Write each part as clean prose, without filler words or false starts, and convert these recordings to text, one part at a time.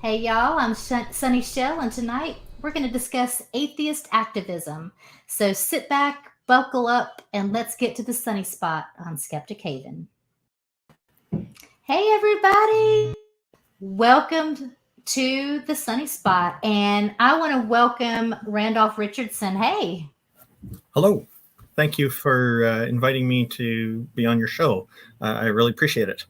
Hey y'all, I'm Sunny Shell, and tonight we're going to discuss atheist activism. So sit back, buckle up, and let's get to the sunny spot on Skeptic Haven. Hey everybody, welcome to the sunny spot, and I want to welcome Randolf RIchardson. Hey. Hello. Thank you for inviting me to be on your show. I really appreciate it.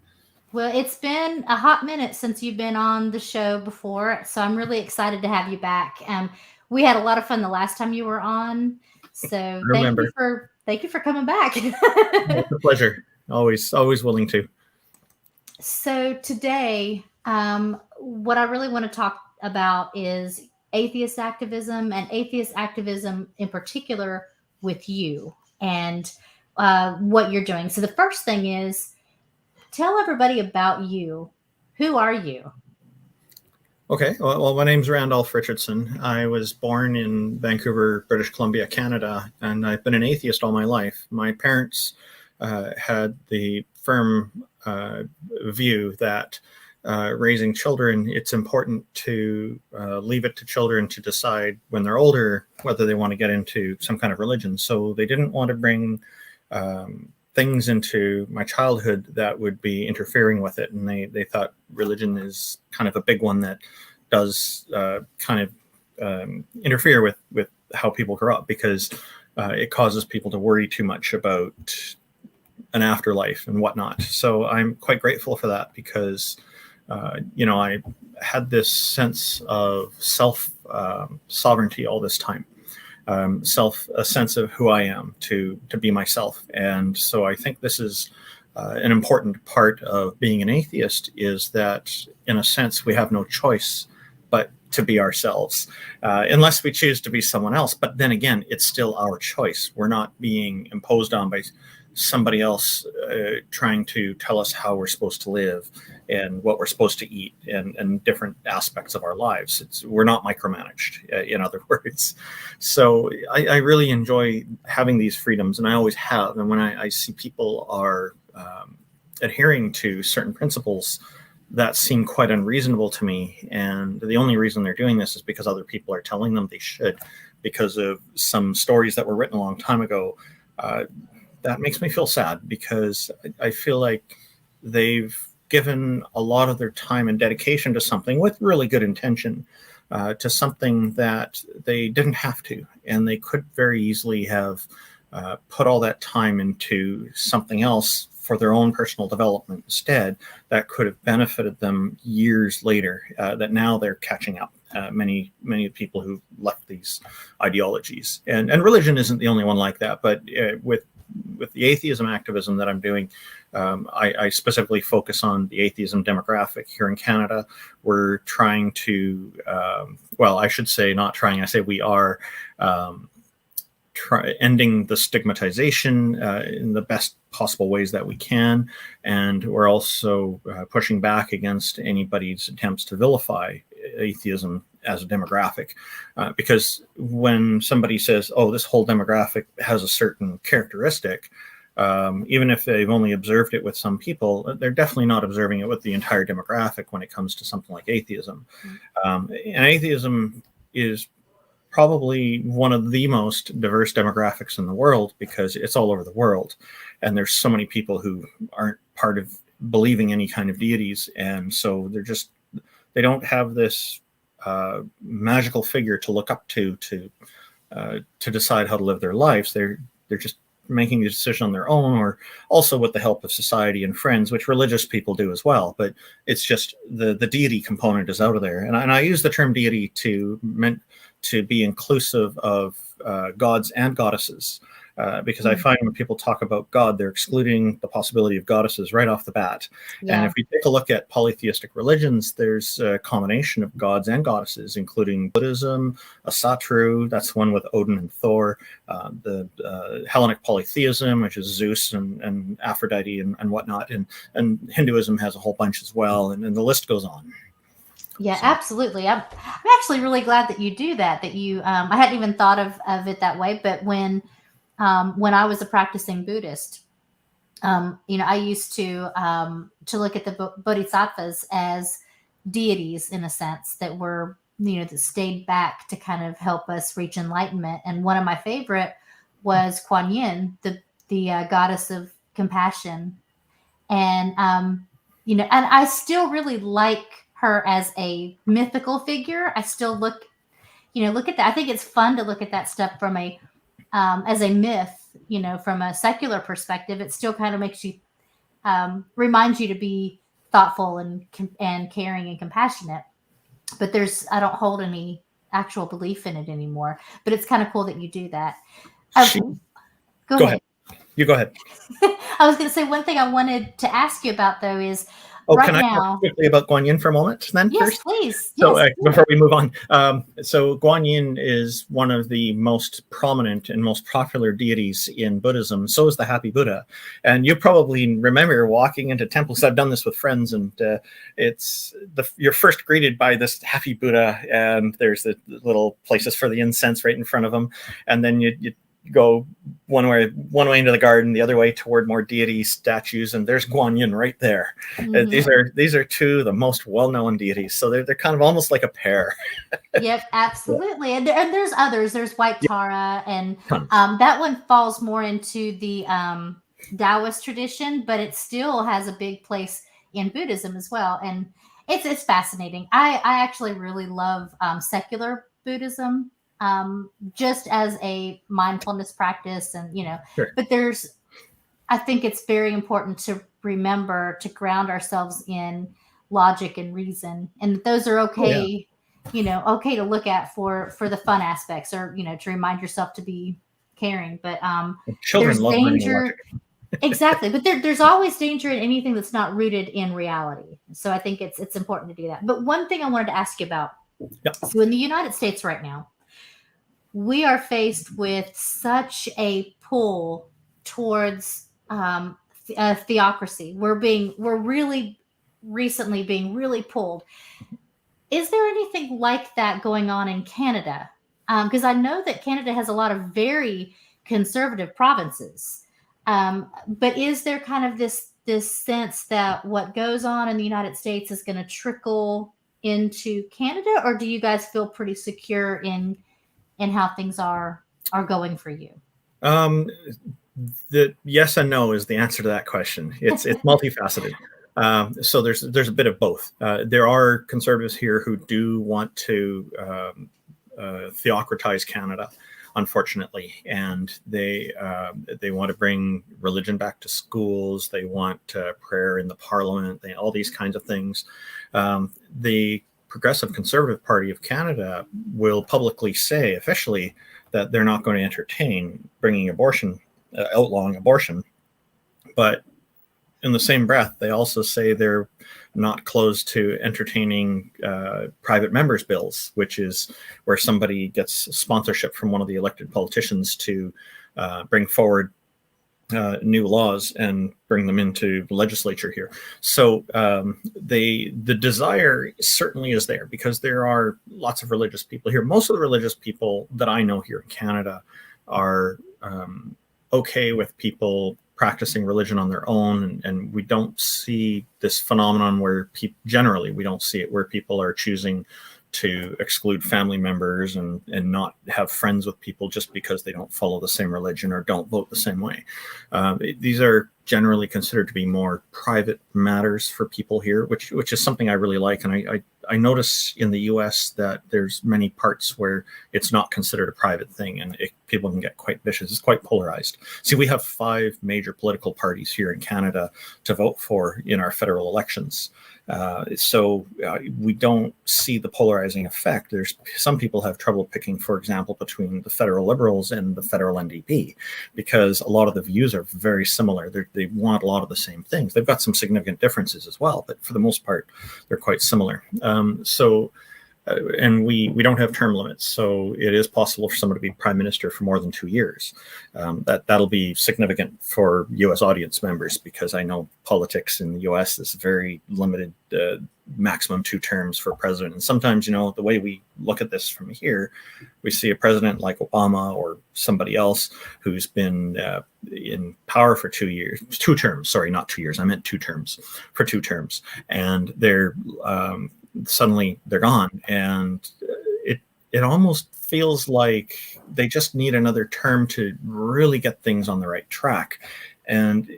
Well, it's been a hot minute since you've been on the show before, so I'm really excited to have you back. We had a lot of fun the last time you were on, so thank you for coming back. It's a pleasure. Always willing to. So today, what I really want to talk about is atheist activism, and atheist activism in particular with you and what you're doing. So the first thing is, tell everybody about you. Who are you? Okay. Well, my name's Randolf RIchardson. I was born in Vancouver, British Columbia, Canada, and I've been an atheist all my life. My parents had the firm view that raising children, it's important to leave it to children to decide when they're older whether they want to get into some kind of religion. So they didn't want to bring things into my childhood that would be interfering with it. And they thought religion is kind of a big one that does interfere with how people grow up, because it causes people to worry too much about an afterlife and whatnot. So I'm quite grateful for that, because I had this sense of self sovereignty all this time. A sense of who I am, to be myself. And so I think this is an important part of being an atheist, is that in a sense we have no choice but to be ourselves, unless we choose to be someone else. But then again, it's still our choice. We're not being imposed on by somebody else trying to tell us how we're supposed to live and what we're supposed to eat and different aspects of our lives. We're not micromanaged, in other words. So I really enjoy having these freedoms, and I always have. And when I see people are adhering to certain principles that seem quite unreasonable to me, and the only reason they're doing this is because other people are telling them they should, because of some stories that were written a long time ago, that makes me feel sad, because I feel like they've given a lot of their time and dedication to something with really good intention, to something that they didn't have to. And they could very easily have put all that time into something else for their own personal development instead, that could have benefited them years later, that now they're catching up. Many people who left these ideologies. And religion isn't the only one like that, but with the atheism activism that I'm doing, I specifically focus on the atheism demographic here in Canada. We're trying to, I should say not trying, I say we are ending the stigmatization in the best possible ways that we can. And we're also pushing back against anybody's attempts to vilify atheism as a demographic, because when somebody says, oh, this whole demographic has a certain characteristic, even if they've only observed it with some people, they're definitely not observing it with the entire demographic when it comes to something like atheism. And atheism is probably one of the most diverse demographics in the world, because it's all over the world. And there's so many people who aren't part of believing any kind of deities. And so they don't have this magical figure to look up to decide how to live their lives. They're just making the decision on their own, or also with the help of society and friends, which religious people do as well. But it's just the deity component is out of there. And I use the term deity to be inclusive of gods and goddesses, because I find when people talk about God, they're excluding the possibility of goddesses right off the bat. Yeah. And if we take a look at polytheistic religions, there's a combination of gods and goddesses, including Buddhism, Asatru, that's one with Odin and Thor, the Hellenic polytheism, which is Zeus and Aphrodite and whatnot, and Hinduism has a whole bunch as well, and the list goes on. Yeah, so. Absolutely. I'm actually really glad that you do that. That you, I hadn't even thought of it that way. But when I was a practicing Buddhist, I used to look at the bodhisattvas as deities in a sense that were, that stayed back to kind of help us reach enlightenment. And one of my favorite was Kuan Yin, the goddess of compassion. And, and I still really like her as a mythical figure. I still look at that. I think it's fun to look at that stuff from as a myth, from a secular perspective. It still kind of makes you, reminds you to be thoughtful and caring and compassionate. But I don't hold any actual belief in it anymore. But it's kind of cool that you do that. Go ahead. You go ahead. I was going to say, one thing I wanted to ask you about, though, is can I talk quickly about Guan Yin for a moment then? Yes, first? Please. So yes, before we move on, so Guan Yin is one of the most prominent and most popular deities in Buddhism. So is the Happy Buddha. And you probably remember walking into temples. I've done this with friends, and you're first greeted by this Happy Buddha, and there's the little places for the incense right in front of him. And then you go one way into the garden, the other way toward more deity statues, and there's Guan Yin right there. Mm-hmm. These are two of the most well-known deities, so they're kind of almost like a pair. Yep, absolutely. Yeah. And there's others. There's White Tara, and that one falls more into the Taoist tradition, but it still has a big place in Buddhism as well. And it's fascinating. I actually really love secular Buddhism. Just as a mindfulness practice, and sure. But I think it's very important to remember to ground ourselves in logic and reason, and those are okay, okay to look at for the fun aspects, or to remind yourself to be caring. But children love danger. Exactly, but there's always danger in anything that's not rooted in reality. So I think it's important to do that. But one thing I wanted to ask you about. Yep. So in the United States right now, we are faced with such a pull towards theocracy. We're really recently being really pulled. Is there anything like that going on in Canada? Because I know that Canada has a lot of very conservative provinces. But is there kind of this sense that what goes on in the United States is going to trickle into Canada, or do you guys feel pretty secure in how things are going for you? The yes and no is the answer to that question. It's multifaceted. So there's a bit of both. There are conservatives here who do want to theocratize Canada, unfortunately, and they want to bring religion back to schools. They want prayer in the parliament. All these kinds of things. The Progressive Conservative Party of Canada will publicly say officially that they're not going to entertain bringing abortion, outlawing abortion. But in the same breath, they also say they're not closed to entertaining private members' bills, which is where somebody gets sponsorship from one of the elected politicians to bring forward new laws and bring them into the legislature here. So the desire certainly is there, because there are lots of religious people here. Most of the religious people that I know here in Canada are okay with people practicing religion on their own, and we don't see this phenomenon where generally we don't see it where people are choosing to exclude family members and not have friends with people just because they don't follow the same religion or don't vote the same way. These are generally considered to be more private matters for people here, which is something I really like. And I notice in the US that there's many parts where it's not considered a private thing, and people can get quite vicious. It's quite polarized. See, we have 5 major political parties here in Canada to vote for in our federal elections. So we don't see the polarizing effect. There's some people have trouble picking, for example, between the federal Liberals and the federal NDP, because a lot of the views are very similar. They want a lot of the same things. They've got some significant differences as well, but for the most part, they're quite similar. And we don't have term limits, so it is possible for someone to be prime minister for more than 2 years. That'll be significant for U.S. audience members, because I know politics in the U.S. is very limited, maximum 2 terms for president. And sometimes, the way we look at this from here, we see a president like Obama or somebody else who's been in power for 2 terms. Sorry, not 2 years. I meant 2 terms, for 2 terms. And they're suddenly they're gone, and it almost feels like they just need another term to really get things on the right track. And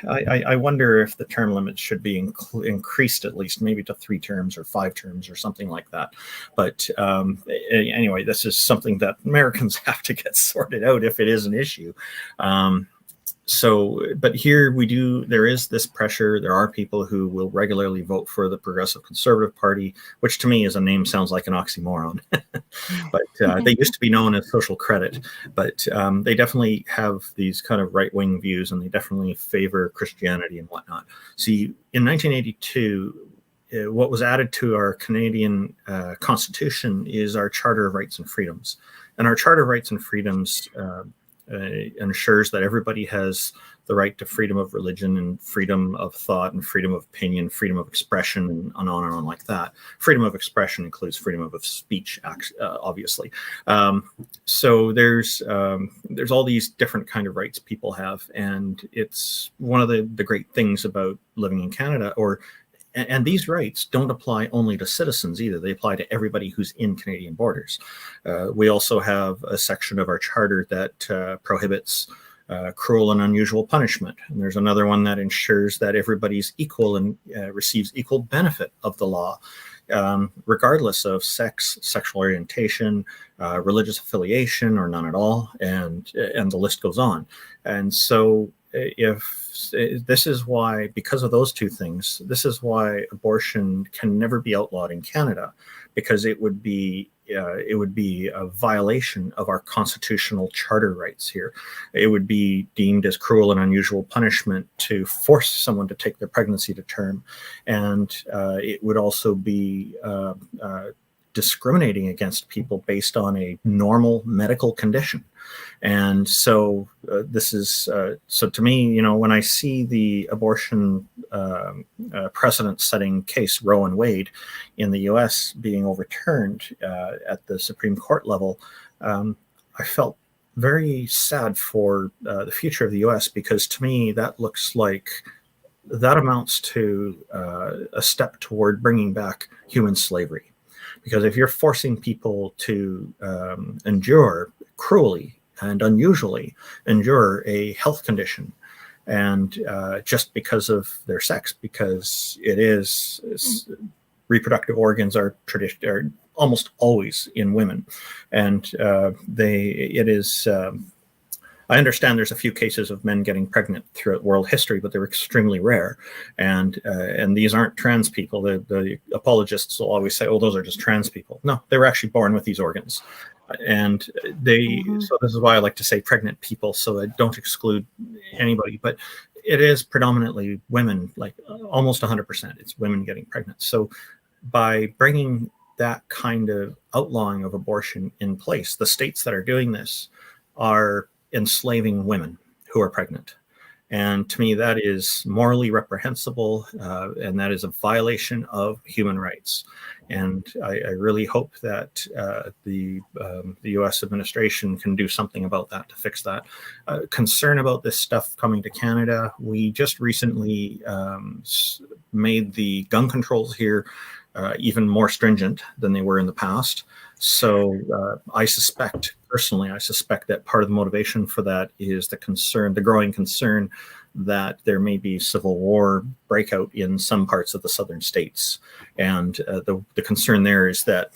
I wonder if the term limits should be increased at least maybe to 3 terms or 5 terms or something like that. But anyway, this is something that Americans have to get sorted out if it is an issue. But here there is this pressure. There are people who will regularly vote for the Progressive Conservative Party, which to me as a name sounds like an oxymoron. But they used to be known as Social Credit, but they definitely have these kind of right-wing views, and they definitely favor Christianity and whatnot. See, in 1982, what was added to our Canadian Constitution is our Charter of Rights and Freedoms. And our Charter of Rights and Freedoms ensures that everybody has the right to freedom of religion and freedom of thought and freedom of opinion, freedom of expression, and on like that. Freedom of expression includes freedom of speech, obviously. So there's all these different kind of rights people have, and it's one of the great things about living in Canada. And these rights don't apply only to citizens either. They apply to everybody who's in Canadian borders. We also have a section of our charter that prohibits cruel and unusual punishment. And there's another one that ensures that everybody's equal and receives equal benefit of the law, regardless of sex, sexual orientation, religious affiliation, or none at all. And the list goes on. And so this is why, because of those 2 things, this is why abortion can never be outlawed in Canada, because it would be a violation of our constitutional charter rights here. It would be deemed as cruel and unusual punishment to force someone to take their pregnancy to term, and it would also be discriminating against people based on a normal medical condition. And so this is so to me, when I see the abortion precedent-setting case Roe and Wade in the U.S. being overturned at the Supreme Court level, I felt very sad for the future of the U.S. because to me that looks like that amounts to a step toward bringing back human slavery. Because if you're forcing people to endure cruelly and unusually endure a health condition, and just because of their sex, because reproductive organs are almost always in women, and I understand there's a few cases of men getting pregnant throughout world history, but they're extremely rare. And these aren't trans people. The apologists will always say, "Oh, those are just trans people." No, they were actually born with these organs. And so this is why I like to say pregnant people, so I don't exclude anybody. But it is predominantly women, like almost 100%. It's women getting pregnant. So by bringing that kind of outlawing of abortion in place, the states that are doing this are enslaving women who are pregnant. And to me, that is morally reprehensible, and that is a violation of human rights. And I really hope that the U.S. administration can do something about that to fix that. Concern about this stuff coming to Canada. We just recently made the gun controls here even more stringent than they were in the past. So I suspect that part of the motivation for that is the growing concern that there may be civil war breakout in some parts of the southern states. And the concern there is that,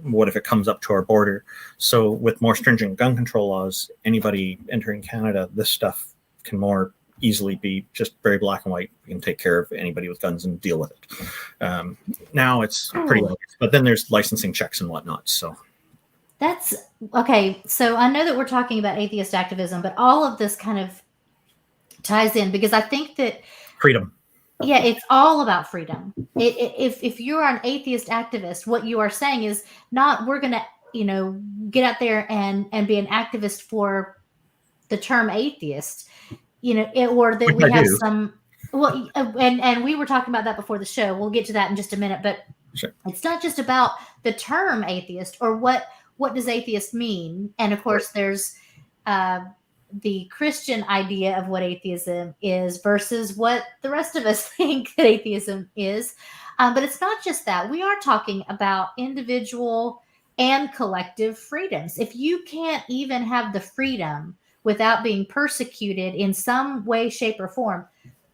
what if it comes up to our border? So with more stringent gun control laws, anybody entering Canada, this stuff can more easily be just very black and white. We can take care of anybody with guns and deal with it. Now it's pretty obvious, but then there's licensing checks and whatnot. So that's okay. So I know that we're talking about atheist activism, but all of this kind of ties in, because I think that freedom. Yeah, it's all about freedom. If you're an atheist activist, what you are saying is not, we're going to, get out there and be an activist for the term atheist, or that we have some, and we were talking about that before the show. We'll get to that in just a minute, but sure. It's not just about the term atheist or what does atheist mean. And of course, there's the Christian idea of what atheism is versus what the rest of us think that atheism is. But it's not just that. We are talking about individual and collective freedoms. If you can't even have the freedom without being persecuted in some way, shape, or form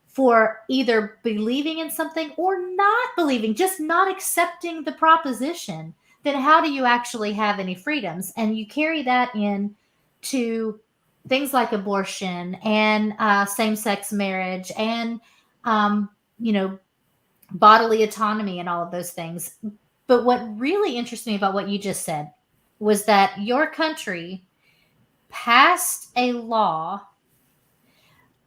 for either believing in something or not believing, just not accepting the proposition, then how do you actually have any freedoms? And you carry that in to things like abortion and same-sex marriage and you know, bodily autonomy and all of those things. But what really interests me about what you just said was that your country passed a law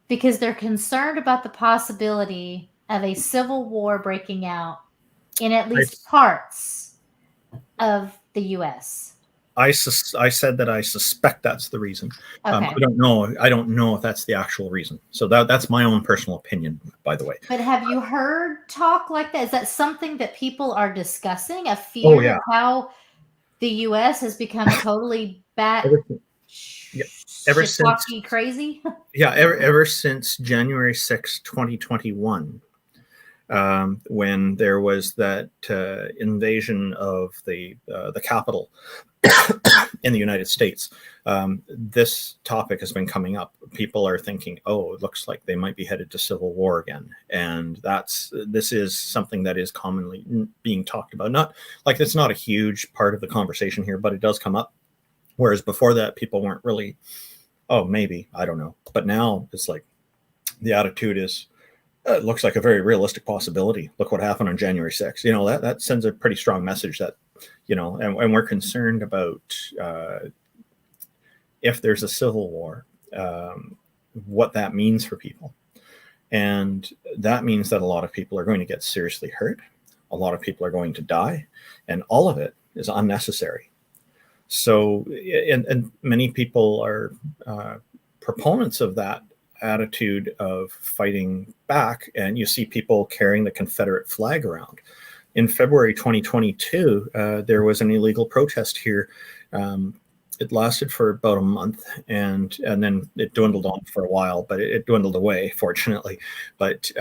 because they're concerned about the possibility of a civil war breaking out in at least parts of the U.S. I said that I suspect that's the reason. Okay. I don't know. I don't know if that's the actual reason. So that's my own personal opinion, by the way. But have you heard talk like that? Is that something that people are discussing? A fear of how the U.S. has become totally ever since crazy? ever since January 6, 2021. When there was that invasion of the Capitol in the United States, this topic has been coming up. People are thinking, "Oh, it looks like they might be headed to civil war again," and this is something that is commonly being talked about. Not like it's not a huge part of the conversation here, but it does come up. Whereas before that, people weren't really, "Oh, maybe, I don't know." But now it's like the attitude is, it looks like a very realistic possibility. Look what happened on January 6th. You know, that sends a pretty strong message that, you know, and we're concerned about if there's a civil war, what that means for people. And that means that a lot of people are going to get seriously hurt. A lot of people are going to die, and all of it is unnecessary. So, and many people are proponents of that attitude of fighting back, and you see people carrying the Confederate flag around. In February 2022, there was an illegal protest here. It lasted for about a month, and then it dwindled on for a while, but it dwindled away, fortunately. But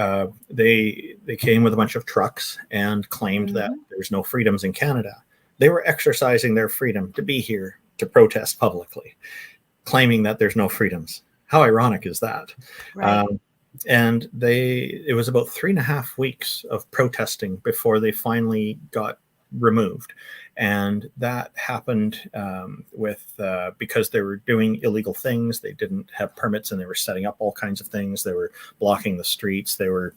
they came with a bunch of trucks and claimed that there's no freedoms in Canada. They were exercising their freedom to be here to protest publicly, claiming that there's no freedoms. How ironic is that? Right. And it was about 3.5 weeks of protesting before they finally got removed. And that happened because they were doing illegal things. They didn't have permits, and they were setting up all kinds of things. They were blocking the streets. They were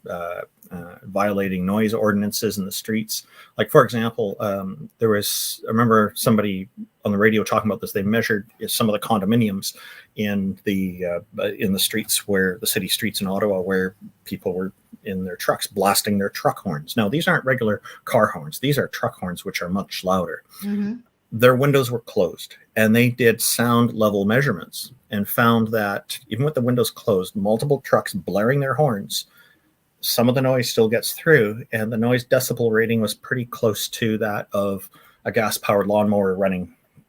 violating noise ordinances in the streets. Like, for example, I remember somebody on the radio talking about this. They measured some of the condominiums in the streets, where the city streets in Ottawa, where people were in their trucks blasting their truck horns. Now, these aren't regular car horns. These are truck horns, which are much louder. Their windows were closed, and they did sound level measurements and found that even with the windows closed, multiple trucks blaring their horns, some of the noise still gets through, and the noise decibel rating was pretty close to that of a gas-powered lawnmower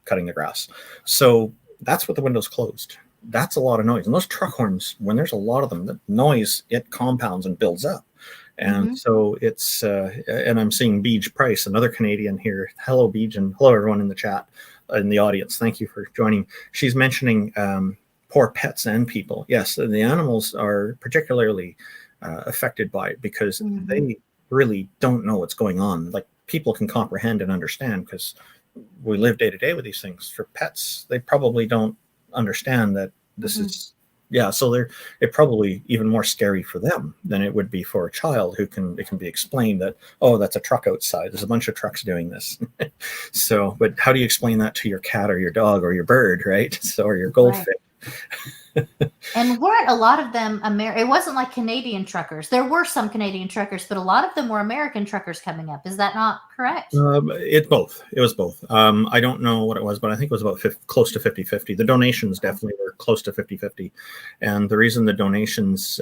cutting the grass. So that's with the windows closed. That's a lot of noise. And those truck horns, when there's a lot of them, the noise, it compounds and builds up. And so it's, and I'm seeing Beej Price, another Canadian here. Hello, Beej, and hello, everyone in the chat, in the audience. Thank you for joining. She's mentioning poor pets and people. Yes, the animals are particularly affected by it because they really don't know what's going on. Like, people can comprehend and understand because we live day to day with these things. For pets, they probably don't understand that this is, so it probably even more scary for them than it would be for a child it can be explained that, oh, that's a truck outside. There's a bunch of trucks doing this. So, but how do you explain that to your cat or your dog or your bird, right? So, or your goldfish. And weren't a lot of them it wasn't like Canadian truckers. There were some Canadian truckers, but a lot of them were American truckers coming up. Is that not correct? It was both. I don't know what it was, but I think it was about close to 50-50. The donations definitely were close to 50-50. And the reason the donations,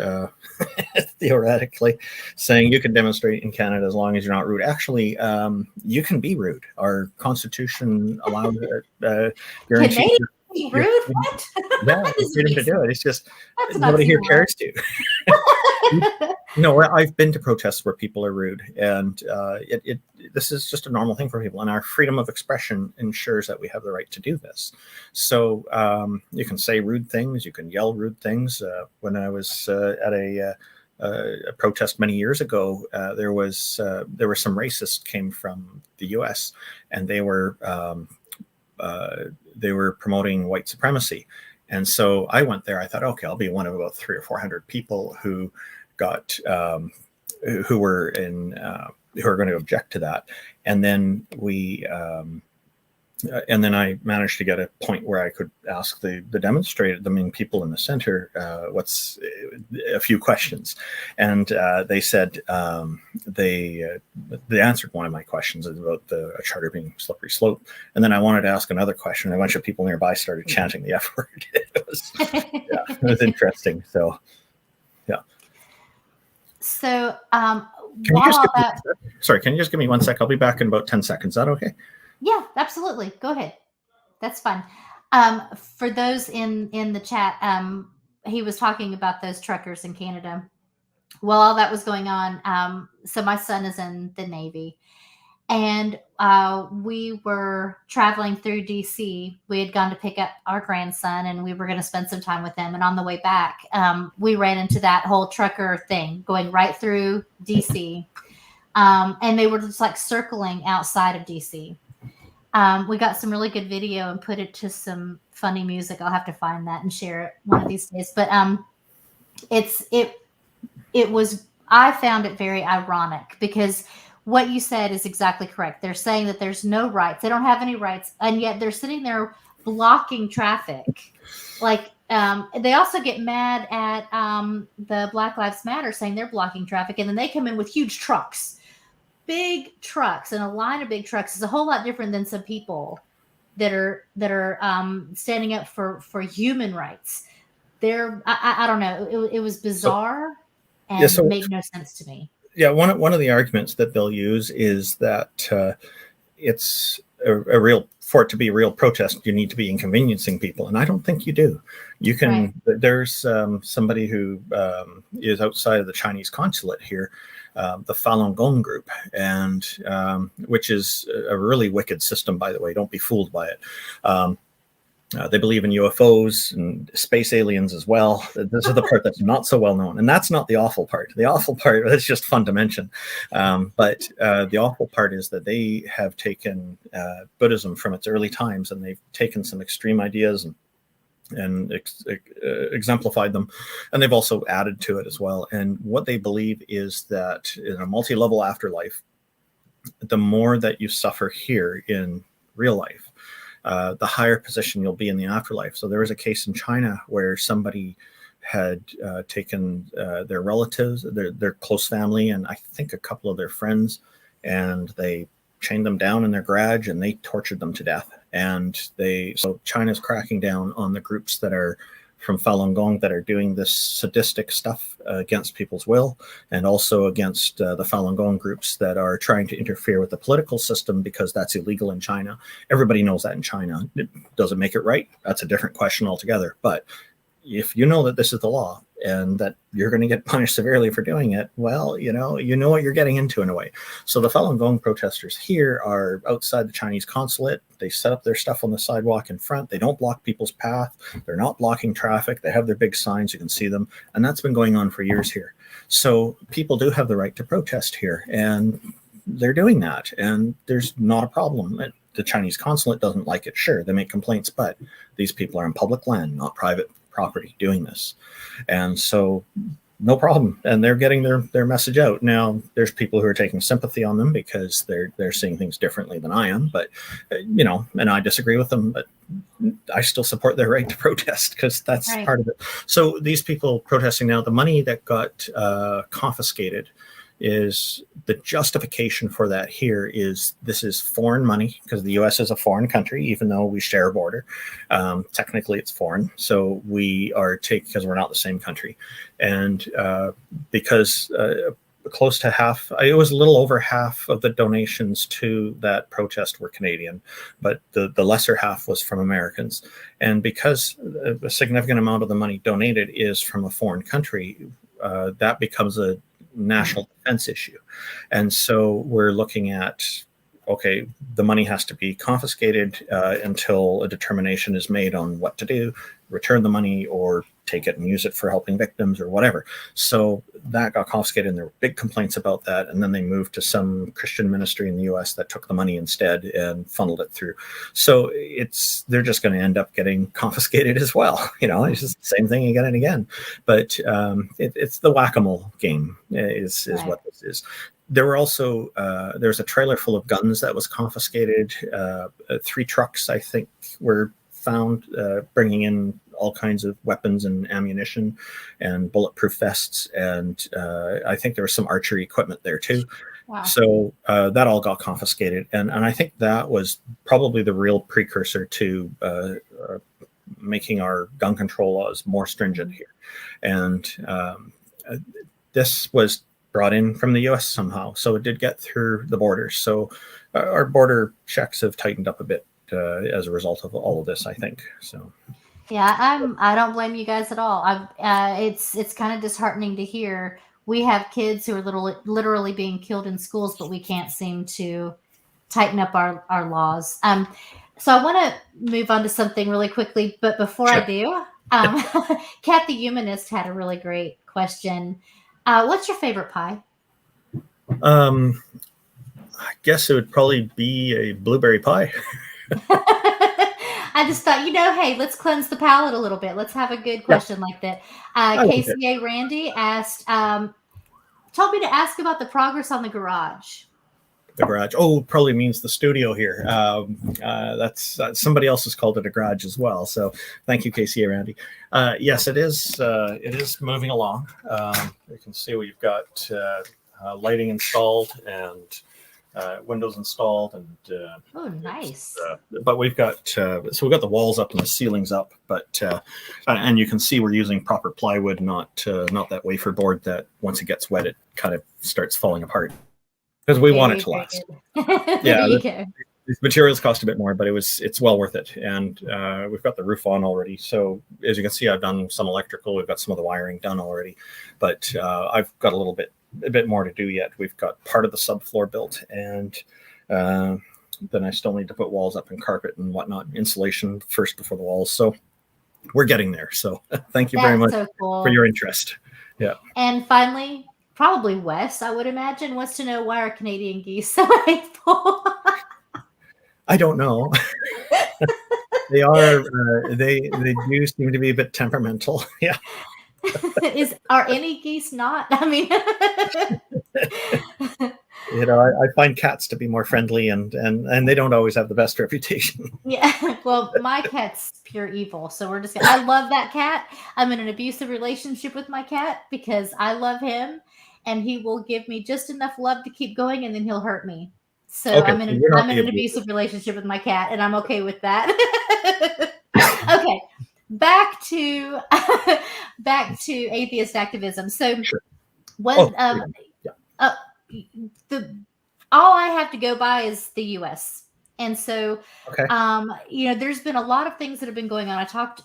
theoretically, saying you can demonstrate in Canada as long as you're not rude. Actually, you can be rude. Our Constitution allows Canadian Be your rude? freedom, What? yeah, That your doesn't freedom make to do sense. it. It's just That's not nobody here civilized. cares to. No, I've been to protests where people are rude, and this is just a normal thing for people. And our freedom of expression ensures that we have the right to do this. So you can say rude things, you can yell rude things. When I was at a protest many years ago, there were some racists came from the U.S. and they were promoting white supremacy. And so I went there. I thought, okay, I'll be one of about 300 or 400 people who got who were going to object to that. And then I managed to get a point where I could ask the people in the center what's a few questions, and they said they answered one of my questions about a charter being slippery slope, and then I wanted to ask another question. A bunch of people nearby started chanting the F word. It was interesting. So yeah. So Can you just give me 1 sec? I'll be back in about 10 seconds. Is that okay? Yeah, absolutely. Go ahead. That's fine. For those in the chat, he was talking about those truckers in Canada. Well, all that was going on. So my son is in the Navy, and we were traveling through DC. We had gone to pick up our grandson, and we were going to spend some time with him. And on the way back, we ran into that whole trucker thing going right through DC. And they were just like circling outside of DC. We got some really good video and put it to some funny music. I'll have to find that and share it one of these days. But I found it very ironic because what you said is exactly correct. They're saying that there's no rights. They don't have any rights. And yet they're sitting there blocking traffic. Like, they also get mad at the Black Lives Matter saying they're blocking traffic. And then they come in with huge trucks. Big trucks, and a line of big trucks is a whole lot different than some people that are standing up for human rights. I don't know. It was bizarre and made no sense to me. Yeah, one of the arguments that they'll use is that it's a real, for it to be a real protest, you need to be inconveniencing people, and I don't think you do. You can. Right. There's somebody who is outside of the Chinese consulate here. The Falun Gong group, and which is a really wicked system, by the way. Don't be fooled by it. They believe in UFOs and space aliens as well. This is the part that's not so well known, and that's not the awful part. The awful part is just fun to mention. But the awful part is that they have taken Buddhism from its early times, and they've taken some extreme ideas and exemplified them, and they've also added to it as well. And what they believe is that in a multi-level afterlife, the more that you suffer here in real life, the higher position you'll be in the afterlife. So there was a case in China where somebody had taken their relatives, their close family, and I think a couple of their friends, and they chained them down in their garage and they tortured them to death. And so China's cracking down on the groups that are from Falun Gong that are doing this sadistic stuff against people's will, and also against the Falun Gong groups that are trying to interfere with the political system because that's illegal in China. Everybody knows that in China. Does it make it right? That's a different question altogether. But if you know that this is the law and that you're going to get punished severely for doing it, well, you know what you're getting into in a way. So the Falun Gong protesters here are outside the Chinese consulate. They set up their stuff on the sidewalk in front. They don't block people's path. They're not blocking traffic. They have their big signs. You can see them. And that's been going on for years here. So people do have the right to protest here, and they're doing that. And there's not a problem. The Chinese consulate doesn't like it. Sure, they make complaints, but these people are in public land, not private property, doing this. And so no problem. And they're getting their message out. Now, there's people who are taking sympathy on them because they're seeing things differently than I am. But, and I disagree with them, but I still support their right to protest because that's right. Part of it. So these people protesting now, the money that got confiscated, is the justification for that here is this is foreign money because the U.S. is a foreign country, even though we share a border. Technically, it's foreign. So we are because we're not the same country. And because close to half. It was a little over half of the donations to that protest were Canadian, but the lesser half was from Americans. And because a significant amount of the money donated is from a foreign country, that becomes a national defense issue. And so we're looking at, okay, the money has to be confiscated until a determination is made on what to do, return the money or take it and use it for helping victims or whatever. So that got confiscated and there were big complaints about that. And then they moved to some Christian ministry in the US that took the money instead and funneled it through. So they're just going to end up getting confiscated as well. It's just the same thing again and again. But it's the whack-a-mole game is right. What this is. There were also, there's a trailer full of guns that was confiscated. 3 trucks, I think, were found bringing in all kinds of weapons and ammunition and bulletproof vests. And I think there was some archery equipment there too. Wow. So that all got confiscated. And I think that was probably the real precursor to making our gun control laws more stringent here. And this was brought in from the US somehow. So it did get through the borders. So our border checks have tightened up a bit as a result of all of this, I think. So yeah, I don't blame you guys at all. It's kind of disheartening to hear. We have kids who are literally being killed in schools, but we can't seem to tighten up our laws. So I want to move on to something really quickly, but before sure. I do, Kat the Humanist had a really great question. What's your favorite pie? I guess it would probably be a blueberry pie. I just thought, hey, let's cleanse the palate a little bit. Let's have a good question like that. KCA Randy asked, told me to ask about the progress on the garage. The garage. Oh, probably means the studio here. That's somebody else has called it a garage as well. So thank you, KCA Randy. Yes, it is. It is moving along. You can see we've got lighting installed and windows installed, and oh, nice. But we've got so we've got the walls up and the ceilings up, but and you can see we're using proper plywood, not that wafer board that once it gets wet it kind of starts falling apart because we want it to last. Yeah, these materials cost a bit more, but it's well worth it. And we've got the roof on already, so as you can see, I've done some electrical. We've got some of the wiring done already, but I've got a bit more to do yet. We've got part of the subfloor built, and then I still need to put walls up and carpet and whatnot, insulation first before the walls. So we're getting there. So thank you very much for your interest. Yeah. And finally, probably Wes, I would imagine, wants to know why are Canadian geese so hateful? I don't know. They are. They do seem to be a bit temperamental. Yeah. Are any geese not? I mean, I find cats to be more friendly and they don't always have the best reputation. Yeah, well, my cat's pure evil, so we're just. I love that cat. I'm in an abusive relationship with my cat because I love him, and he will give me just enough love to keep going, and then he'll hurt me. So okay, I'm in an abusive relationship with my cat, and I'm okay with that. Okay. Back to atheist activism. So sure. when all I have to go by is the US. And so okay. There's been a lot of things that have been going on. I talked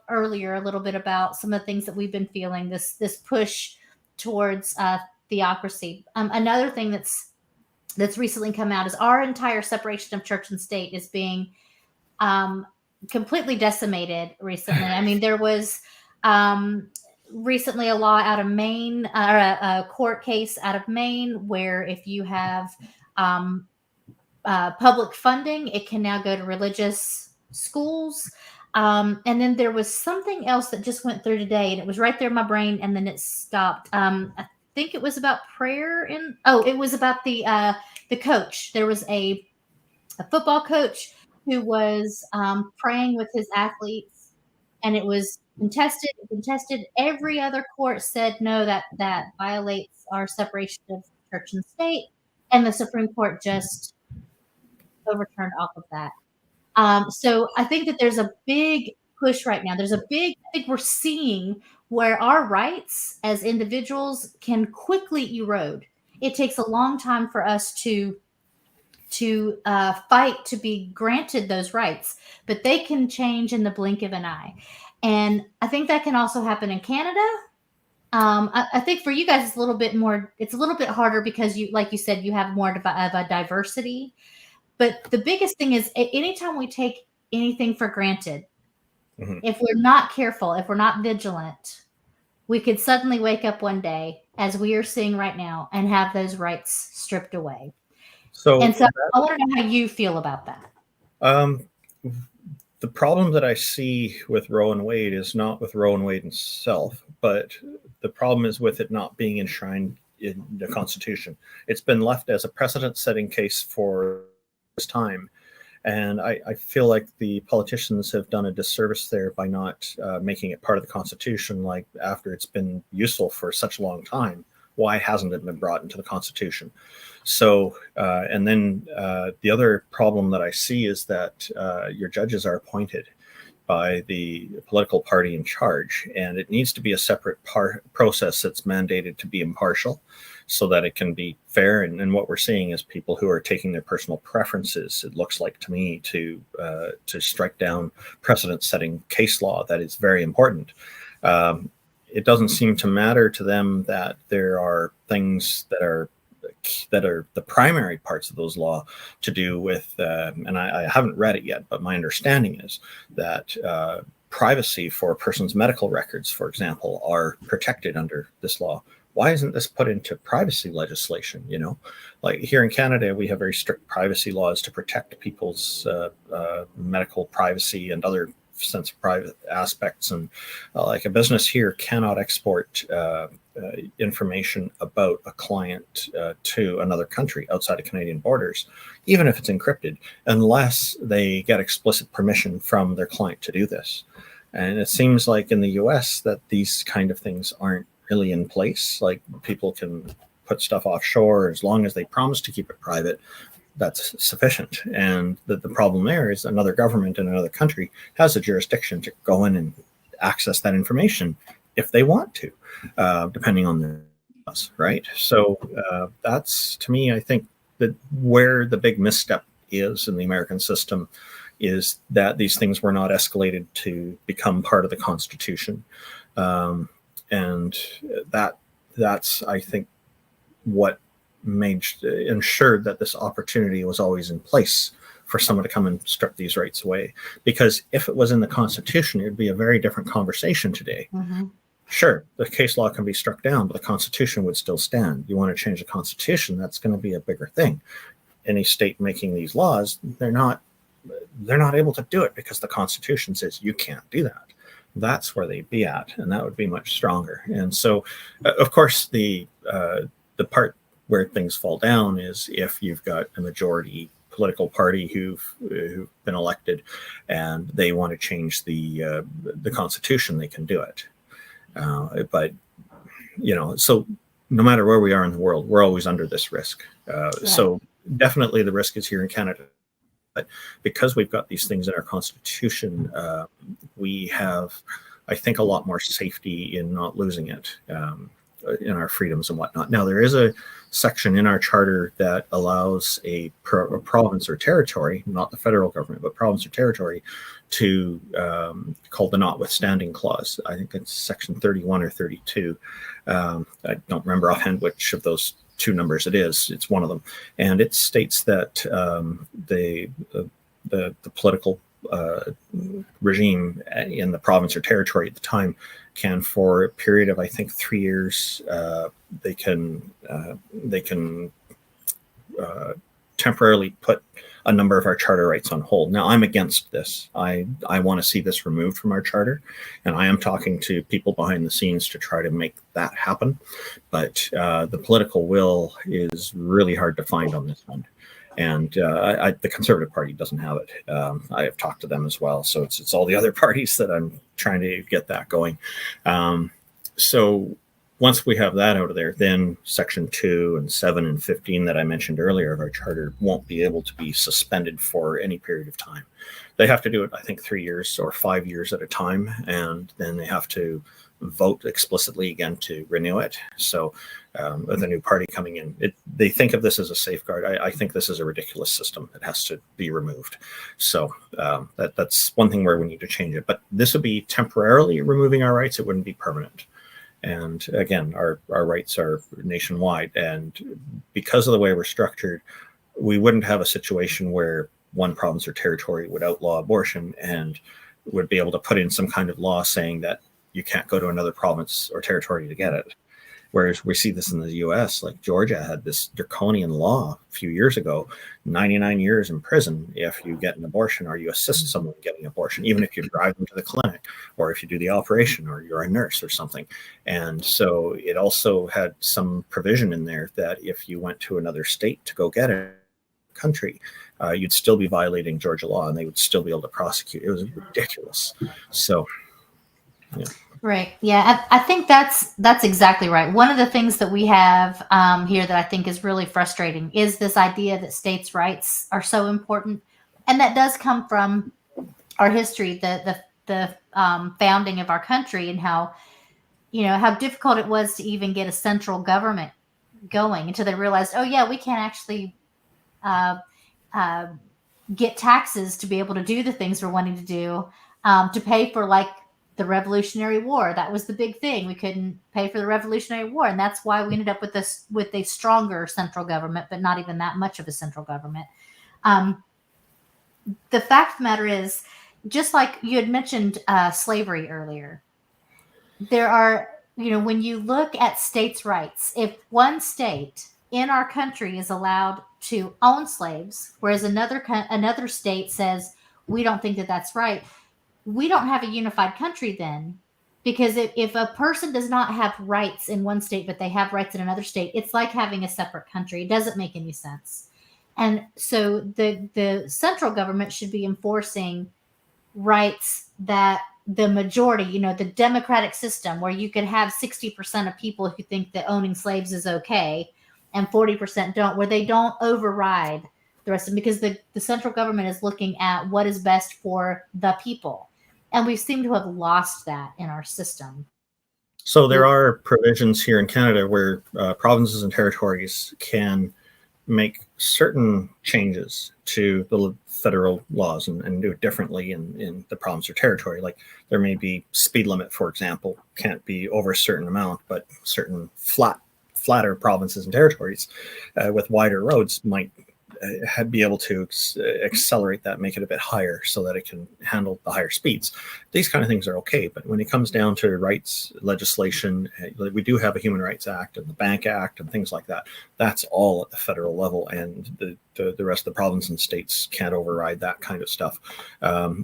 earlier a little bit about some of the things that we've been feeling, this push towards theocracy. Another thing that's recently come out is our entire separation of church and state is being completely decimated recently. I mean, there was recently a law out of Maine, or a court case out of Maine, where if you have public funding, it can now go to religious schools. And then there was something else that just went through today, and it was right there in my brain, and then it stopped. I think it was about prayer, it was about the coach. There was a football coach who was praying with his athletes, and it was contested. Every other court said no, that violates our separation of church and state, and the Supreme Court just overturned off of that. So I think that there's a big push right now. I think we're seeing where our rights as individuals can quickly erode. It takes a long time for us to fight to be granted those rights, but they can change in the blink of an eye. And I think that can also happen in Canada. I think for you guys, it's a little bit more, it's a little bit harder because you, like you said, you have more of a diversity. But the biggest thing is anytime we take anything for granted, if we're not careful, if we're not vigilant, we could suddenly wake up one day, as we are seeing right now, and have those rights stripped away. So I want to know how you feel about that. The problem that I see with Roe and Wade is not with Roe and Wade itself, but the problem is with it not being enshrined in the Constitution. It's been left as a precedent-setting case for this time. And I feel like the politicians have done a disservice there by not making it part of the Constitution, like after it's been useful for such a long time. Why hasn't it been brought into the Constitution? So, and then the other problem that I see is that your judges are appointed by the political party in charge, and it needs to be a separate process that's mandated to be impartial so that it can be fair. And what we're seeing is people who are taking their personal preferences, it looks like to me, to strike down precedent-setting case law that is very important. It doesn't seem to matter to them that there are things that are the primary parts of those law to do with, and I haven't read it yet, but my understanding is that privacy for a person's medical records, for example, are protected under this law. Why isn't this put into privacy legislation? You know, like here in Canada, we have very strict privacy laws to protect people's medical privacy and other sensitive private aspects. And like a business here cannot export information about a client to another country outside of Canadian borders, even if it's encrypted, unless they get explicit permission from their client to do this. And it seems like in the US that these kind of things aren't really in place. Like people can put stuff offshore as long as they promise to keep it private. That's sufficient. And the problem there is another government in another country has a jurisdiction to go in and access that information if they want to, depending on their laws, right? So that's, to me, I think that where the big misstep is in the American system is that these things were not escalated to become part of the Constitution. And that's, I think, what ensured that this opportunity was always in place for someone to come and strip these rights away. Because if it was in the Constitution, it would be a very different conversation today. Mm-hmm. Sure, the case law can be struck down, but the Constitution would still stand. You want to change the Constitution, that's going to be a bigger thing. Any state making these laws, they're not able to do it because the Constitution says you can't do that. That's where they'd be at, and that would be much stronger. And so, of course, the part where things fall down is if you've got a majority political party who've been elected and they want to change the Constitution, they can do it. But, you know, so no matter where we are in the world, we're always under this risk. So definitely the risk is here in Canada. But because we've got these things in our Constitution, we have, I think, a lot more safety in not losing it, in our freedoms and whatnot. Now, there is a section in our charter that allows a province or territory, not the federal government, but province or territory, to called the notwithstanding clause. I think it's section 31 or 32. I don't remember offhand which of those two numbers it is. It's one of them. And it states that the political regime in the province or territory at the time can, for a period of, I think, 3 years, they can temporarily put a number of our charter rights on hold. Now, I'm against this. I want to see this removed from our charter, and I am talking to people behind the scenes to try to make that happen. But the political will is really hard to find on this one. And the Conservative Party doesn't have it. I have talked to them as well. So it's all the other parties that I'm trying to get that going. So once we have that out of there, then Section 2 and 7 and 15 that I mentioned earlier of our charter won't be able to be suspended for any period of time. They have to do it, I think, 3 years or 5 years at a time. And then they have to vote explicitly again to renew it. So with a new party coming in, they think of this as a safeguard. I think this is a ridiculous system that has to be removed. So that's one thing where we need to change it. But this would be temporarily removing our rights. It wouldn't be permanent. And again, our rights are nationwide. And because of the way we're structured, we wouldn't have a situation where one province or territory would outlaw abortion and would be able to put in some kind of law saying that you can't go to another province or territory to get it. Whereas we see this in the US, like Georgia had this draconian law a few years ago, 99 years in prison if you get an abortion or you assist someone getting an abortion, even if you drive them to the clinic or if you do the operation or you're a nurse or something. And so it also had some provision in there that if you went to another state to go get it, country, you'd still be violating Georgia law and they would still be able to prosecute. It was ridiculous. So, yeah. Right. Yeah, I think that's exactly right. One of the things that we have here that I think is really frustrating is this idea that states' rights are so important, and that does come from our history, the founding of our country, and how difficult it was to even get a central government going until they realized, oh yeah, we can't actually get taxes to be able to do the things we're wanting to do, to pay for like the Revolutionary War. That was the big thing. We couldn't pay for the Revolutionary War. And that's why we ended up with a stronger central government, but not even that much of a central government. The fact of the matter is, just like you had mentioned slavery earlier, there are, when you look at states' rights, if one state in our country is allowed to own slaves, whereas another state says, we don't think that that's right, we don't have a unified country then, because if a person does not have rights in one state but they have rights in another state, it's like having a separate country. It doesn't make any sense. And so the central government should be enforcing rights that the majority, the democratic system where you could have 60% of people who think that owning slaves is okay and 40% don't, where they don't override the rest of them, because the central government is looking at what is best for the people. And we seem to have lost that in our system. So there are provisions here in Canada where provinces and territories can make certain changes to the federal laws and do it differently in the province or territory. Like there may be speed limit, for example, can't be over a certain amount, but certain flatter provinces and territories with wider roads might be able to accelerate that, make it a bit higher so that it can handle the higher speeds. These kind of things are okay, but when it comes down to rights legislation, we do have a Human Rights Act and the Bank Act and things like that. That's all at the federal level, and the rest of the provinces and states can't override that kind of stuff.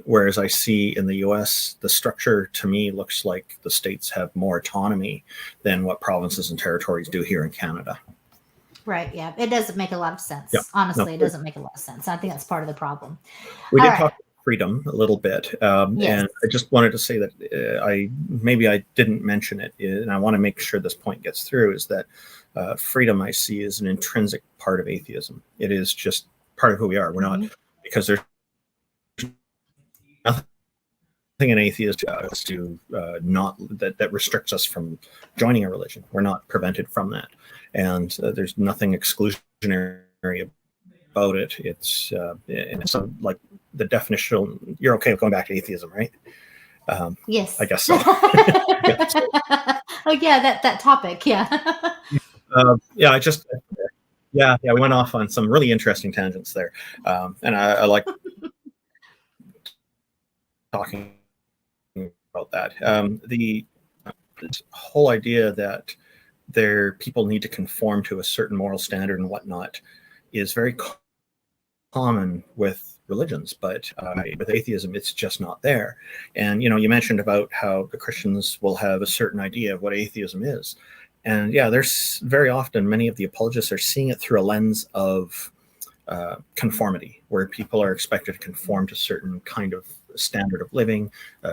Whereas I see in the US, the structure to me looks like the states have more autonomy than what provinces and territories do here in Canada. Right. Yeah. It doesn't make a lot of sense. Yeah. Honestly, it doesn't make a lot of sense. I think that's part of the problem. We did talk about freedom a little bit. Yes. And I just wanted to say that I didn't mention it, and I want to make sure this point gets through, is that freedom I see is an intrinsic part of atheism. It is just part of who we are. We're not, because there's nothing in atheism that restricts us from joining a religion. We're not prevented from that. And there's nothing exclusionary about it. It's so like the definition. You're okay with going back to atheism, right? Yes, I guess so. Yeah, so. Oh yeah, that topic. Yeah. Yeah, I went off on some really interesting tangents there, and I like talking about that. The whole idea that people need to conform to a certain moral standard and whatnot is very common with religions, but with atheism, it's just not there. And, you mentioned about how the Christians will have a certain idea of what atheism is. And yeah, there's very often many of the apologists are seeing it through a lens of conformity, where people are expected to conform to certain kind of standard of living,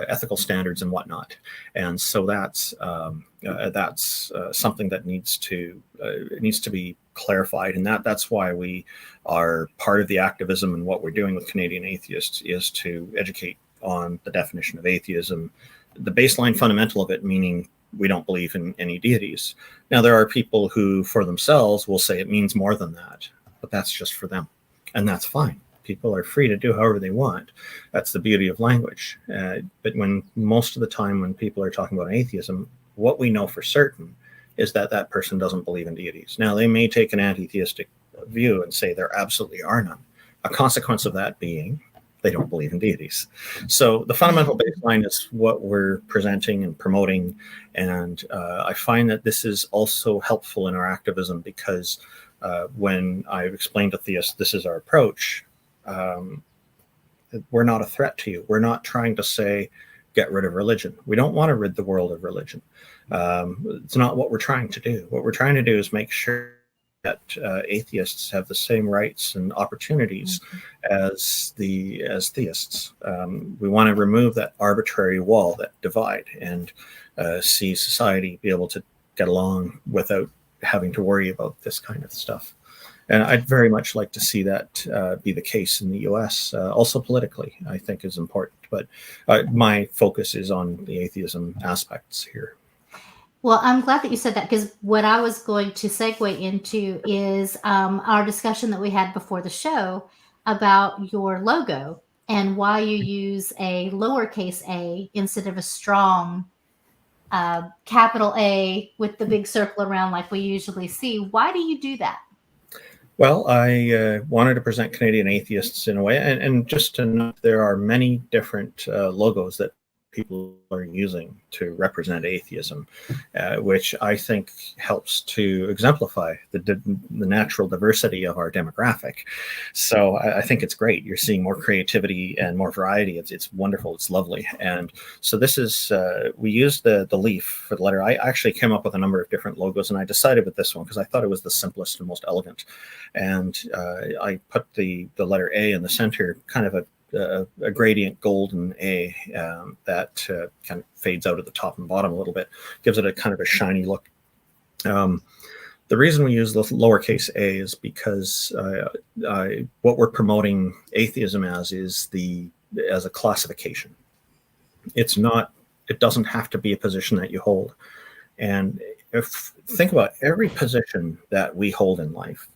ethical standards and whatnot. And so that's something that needs to be clarified. And that's why we are part of the activism, and what we're doing with Canadian Atheists is to educate on the definition of atheism, the baseline fundamental of it, meaning we don't believe in any deities. Now, there are people who, for themselves, will say it means more than that, but that's just for them. And that's fine. People are free to do however they want. That's the beauty of language. But when most of the time when people are talking about atheism, what we know for certain is that that person doesn't believe in deities. Now, they may take an anti-theistic view and say there absolutely are none. A consequence of that being they don't believe in deities. So the fundamental baseline is what we're presenting and promoting. And I find that this is also helpful in our activism because when I've explained to theists, this is our approach, we're not a threat to you. We're not trying to say, get rid of religion. We don't want to rid the world of religion. It's not what we're trying to do. What we're trying to do is make sure that atheists have the same rights and opportunities as theists. We want to remove that arbitrary wall, that divide, and see society be able to get along without having to worry about this kind of stuff. And I'd very much like to see that be the case in the US, also politically, I think is important. But my focus is on the atheism aspects here. Well, I'm glad that you said that, because what I was going to segue into is our discussion that we had before the show about your logo and why you use a lowercase a instead of a strong capital A with the big circle around like we usually see. Why do you do that? Well, I wanted to present Canadian atheists in a way, and just to note, there are many different logos that people are using to represent atheism, which I think helps to exemplify the natural diversity of our demographic. So I think it's great. You're seeing more creativity and more variety. It's wonderful. It's lovely. And so this is, we used the leaf for the letter. I actually came up with a number of different logos, and I decided with this one because I thought it was the simplest and most elegant. And I put the letter A in the center, kind of a gradient golden A that kind of fades out at the top and bottom a little bit, gives it a kind of a shiny look. The reason we use the lowercase a is because what we're promoting atheism as is as a classification. It doesn't have to be a position that you hold. And think about every position that we hold in life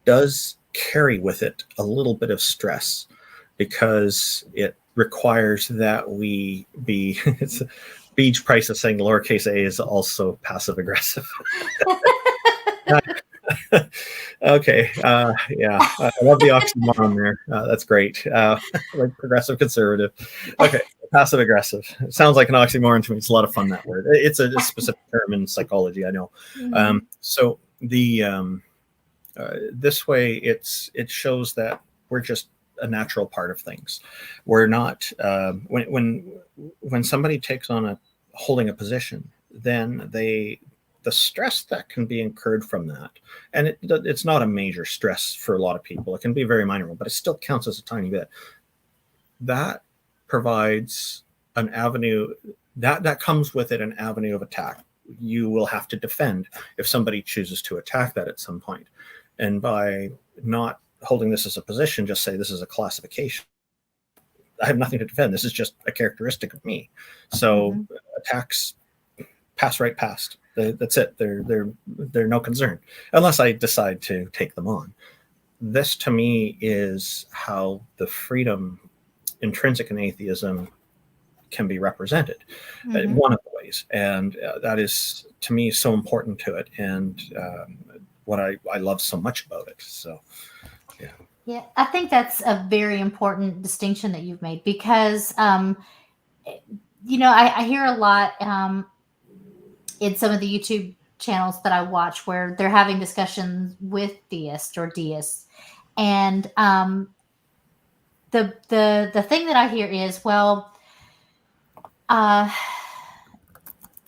does carry with it a little bit of stress, because it requires that we be, it's Beach Price is saying lowercase a is also passive aggressive. Okay. Yeah. I love the oxymoron there. That's great. Like progressive conservative. Okay. Passive aggressive. It sounds like an oxymoron to me. It's a lot of fun, that word. It's a specific term in psychology, I know. So this way it shows that we're just a natural part of things. We're not when somebody takes on holding a position, then the stress that can be incurred from that, and it's not a major stress for a lot of people. It can be very minor, but it still counts as a tiny bit. That provides an avenue that comes with it, an avenue of attack. You will have to defend if somebody chooses to attack that at some point. And by not holding this as a position, just say this is a classification. I have nothing to defend. This is just a characteristic of me. So attacks pass right past. That's it. They're no concern unless I decide to take them on. This to me is how the freedom intrinsic in atheism can be represented. One of the ways, and that is to me so important to it, and what I love so much about it. So. Yeah, I think that's a very important distinction that you've made, because, I hear a lot in some of the YouTube channels that I watch where they're having discussions with theists or deists. And the thing that I hear is, well,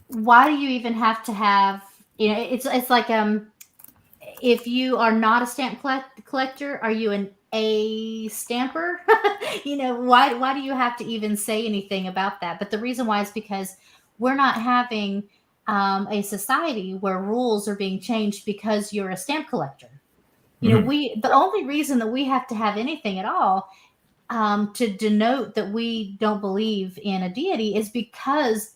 why do you even have to have, it's like, if you are not a stamp collector, are you an A stamper? Why do you have to even say anything about that? But the reason why is because we're not having a society where rules are being changed because you're a stamp collector. The only reason that we have to have anything at all to denote that we don't believe in a deity is because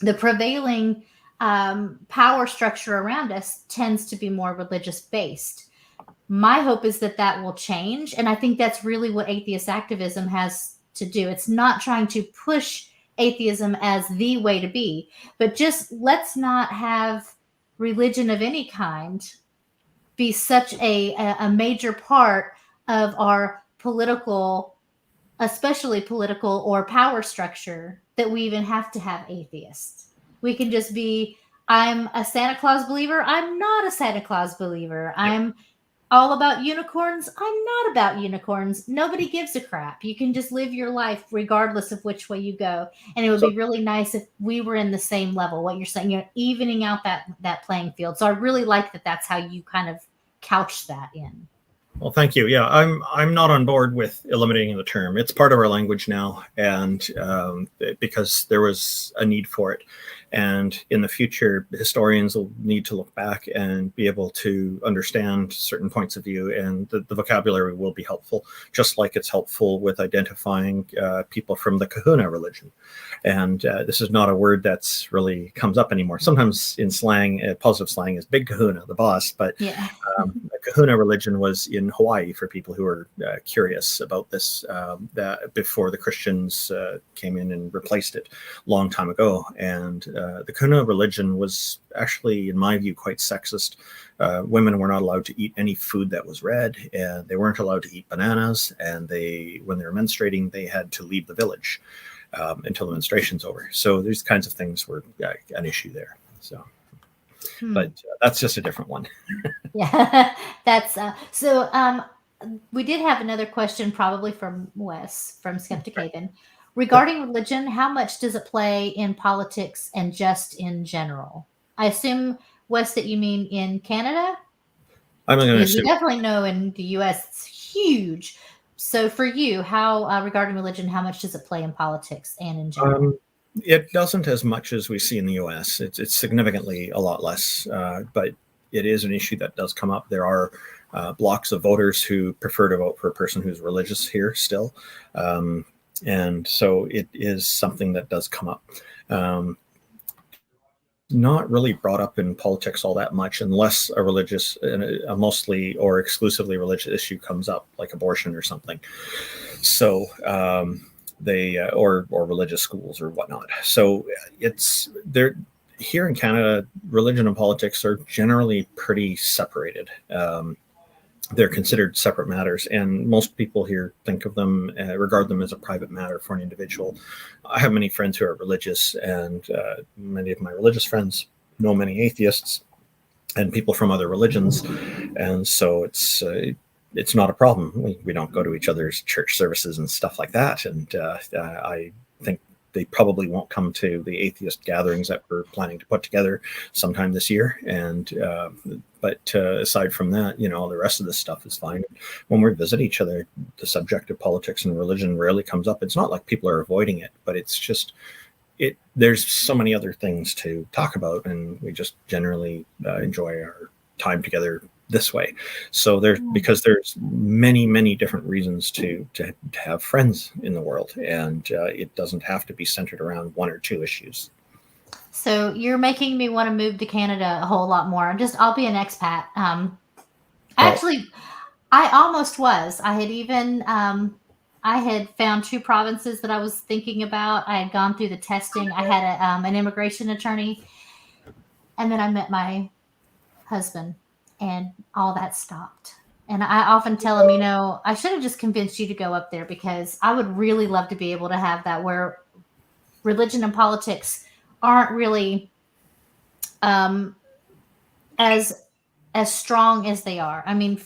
the prevailing power structure around us tends to be more religious based. My hope is that that will change. And I think that's really what atheist activism has to do. It's not trying to push atheism as the way to be, but just let's not have religion of any kind be such a major part of our political, especially political or power structure, that we even have to have atheists. We can just be, I'm a Santa Claus believer. I'm not a Santa Claus believer. I'm all about unicorns. I'm not about unicorns. Nobody gives a crap. You can just live your life regardless of which way you go. And it would be really nice if we were in the same level. What you're saying, you're evening out that playing field. So I really like that. That's how you kind of couch that in. Well, thank you. Yeah, I'm not on board with eliminating the term. It's part of our language now, and because there was a need for it. And in the future, historians will need to look back and be able to understand certain points of view, and the vocabulary will be helpful, just like it's helpful with identifying people from the Kahuna religion. And this is not a word that's really comes up anymore. Sometimes in slang, positive slang is big kahuna, the boss, but Yeah. the Kahuna religion was in Hawaii for people who are curious about this, that before the Christians came in and replaced it a long time ago. And the Kahuna religion was actually, in my view, quite sexist. Women were not allowed to eat any food that was red, and they weren't allowed to eat bananas. And when they were menstruating, they had to leave the village until the menstruation's over. So these kinds of things were an issue there. So. But that's just a different one. Yeah, that's so. We did have another question, probably from Wes from Skeptic Haven, regarding religion. How much does it play in politics and just in general? I assume, Wes, that you mean in Canada. I'm going to We assume. definitely know in the U.S. it's huge. So for you, how regarding religion, how much does it play in politics and in general? It doesn't as much as we see in the U.S. It's significantly a lot less, but it is an issue that does come up. There are blocks of voters who prefer to vote for a person who's religious here still. And so it is something that does come up. Not really brought up in politics all that much unless a mostly or exclusively religious issue comes up, like abortion or something. So they or religious schools or whatnot. So it's there here in Canada. Religion and politics are generally pretty separated. They're considered separate matters, and most people here think of them, regard them as a private matter for an individual. I have many friends who are religious, and many of my religious friends know many atheists and people from other religions, and so it's not a problem. We don't go to each other's church services and stuff like that, and I think they probably won't come to the atheist gatherings that we're planning to put together sometime this year. And but aside from that, the rest of this stuff is fine. When we visit each other, the subject of politics and religion rarely comes up. It's not like people are avoiding it, but it's just there's so many other things to talk about, and we just generally enjoy our time together this way. So because there's many different reasons to have friends in the world, and it doesn't have to be centered around one or two issues. So you're making me want to move to Canada a whole lot more. I'll be an expat. Actually, I almost was. I had even I had found 2 provinces that I was thinking about. I had gone through the testing. I had an immigration attorney, and then I met my husband, and all that stopped. And I often tell him, I should have just convinced you to go up there, because I would really love to be able to have that, where religion and politics aren't really as strong as they are. I mean,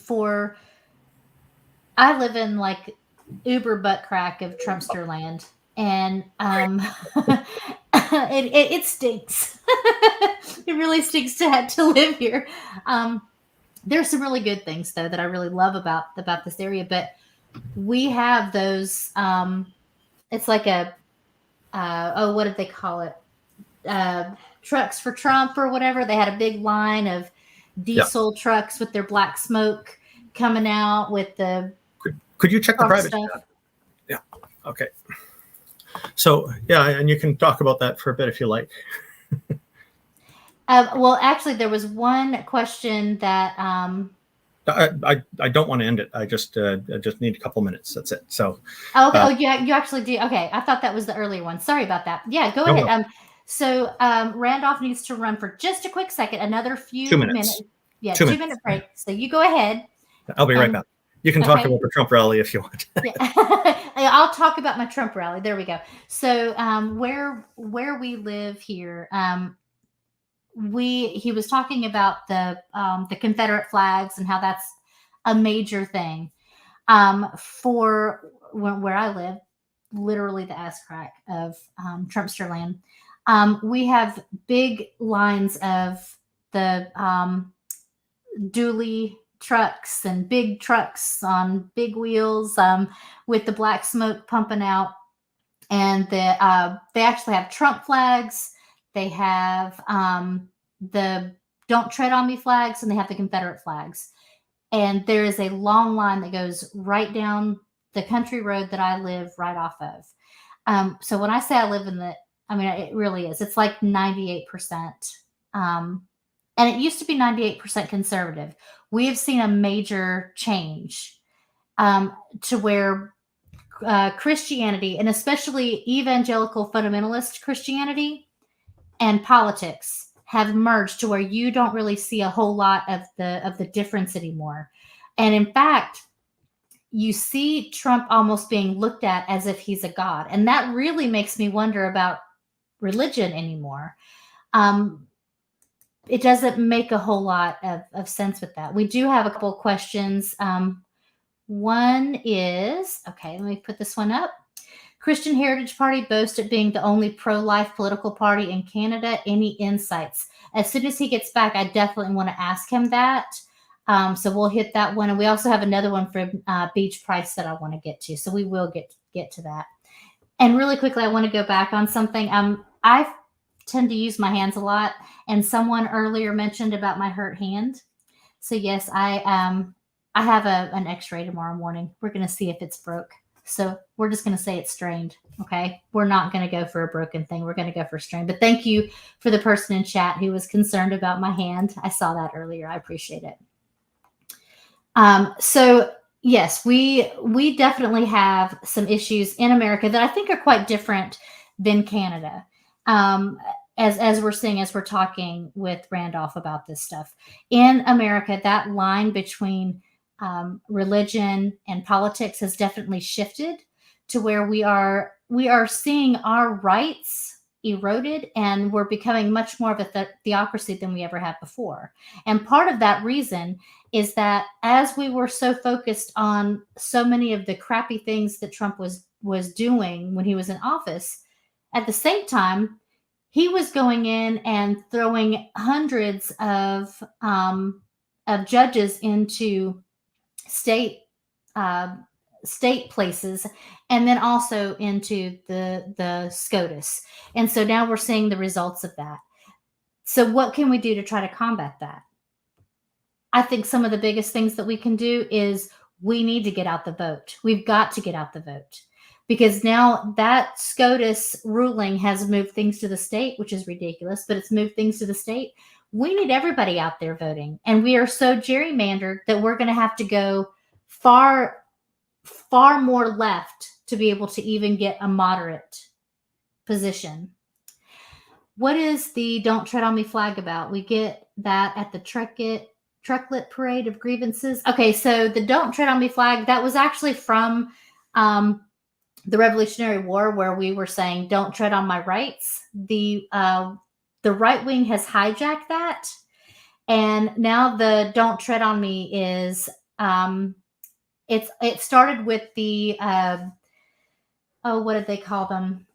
I live in like uber butt crack of Trumpster land, and it stinks. It really stinks to live here. There's some really good things, though, that I really love about this area, but we have those. It's like what did they call it? Trucks for Trump or whatever. They had a big line of diesel trucks with their black smoke coming out with the. Could you check the private chat? Yeah. Okay. So, yeah, and you can talk about that for a bit if you like. Well, actually, there was one question that. I don't want to end it. I just need a couple minutes. That's it. So. Okay. Oh, yeah. You actually do. Okay. I thought that was the earlier one. Sorry about that. Yeah. Go ahead. No. So Randolph needs to run for just a quick second. Another few 2 minutes. minutes. Yeah. 2 2-minute break. So you go ahead. I'll be right back. You can talk about the Trump rally if you want. Yeah. I'll talk about my Trump rally. There we go. So where we live here, he was talking about the Confederate flags and how that's a major thing. For where I live, literally the ass crack of Trumpster land, we have big lines of the dually trucks and big trucks on big wheels with the black smoke pumping out, and they actually have Trump flags. They have the Don't Tread on Me flags, and they have the Confederate flags. And there is a long line that goes right down the country road that I live right off of. So when I say I live in it really is. It's like 98%. And it used to be 98% conservative. We have seen a major change to where Christianity, and especially evangelical fundamentalist Christianity and politics, have merged to where you don't really see a whole lot of the difference anymore. And in fact, you see Trump almost being looked at as if he's a god. And that really makes me wonder about religion anymore. It doesn't make a whole lot of sense with that. We do have a couple of questions. One is, okay, let me put this one up. Christian Heritage Party boasts of being the only pro-life political party in Canada. Any insights? As soon as he gets back, I definitely want to ask him that. So we'll hit that one. And we also have another one for Beach Price that I want to get to. So we will get to that. And really quickly, I want to go back on something. I tend to use my hands a lot. And someone earlier mentioned about my hurt hand. So yes, I have an x-ray tomorrow morning. We're going to see if it's broke. So we're just going to say it's strained. Okay. We're not going to go for a broken thing. We're going to go for strained. But thank you for the person in chat who was concerned about my hand. I saw that earlier. I appreciate it. So yes, we definitely have some issues in America that I think are quite different than Canada. As we're seeing, as we're talking with Randolph about this stuff in America, that line between religion and politics has definitely shifted to where we are seeing our rights eroded, and we're becoming much more of a theocracy than we ever have before. And part of that reason is that as we were so focused on so many of the crappy things that Trump was doing when he was in office, at the same time, he was going in and throwing hundreds of judges into state places, and then also into the SCOTUS. And so now we're seeing the results of that. So what can we do to try to combat that? I think some of the biggest things that we can do is we need to get out the vote. We've got to get out the vote, because now that SCOTUS ruling has moved things to the state, which is ridiculous, but it's moved things to the state. We need everybody out there voting. And we are so gerrymandered that we're going to have to go far, far more left to be able to even get a moderate position. What is the Don't Tread on Me flag about? We get that at the Trucklet Parade of Grievances. Okay, so the Don't Tread on Me flag, that was actually from the Revolutionary War, where we were saying, don't tread on my rights. The right wing has hijacked that. And now the Don't Tread on Me is, it started with the, what did they call them?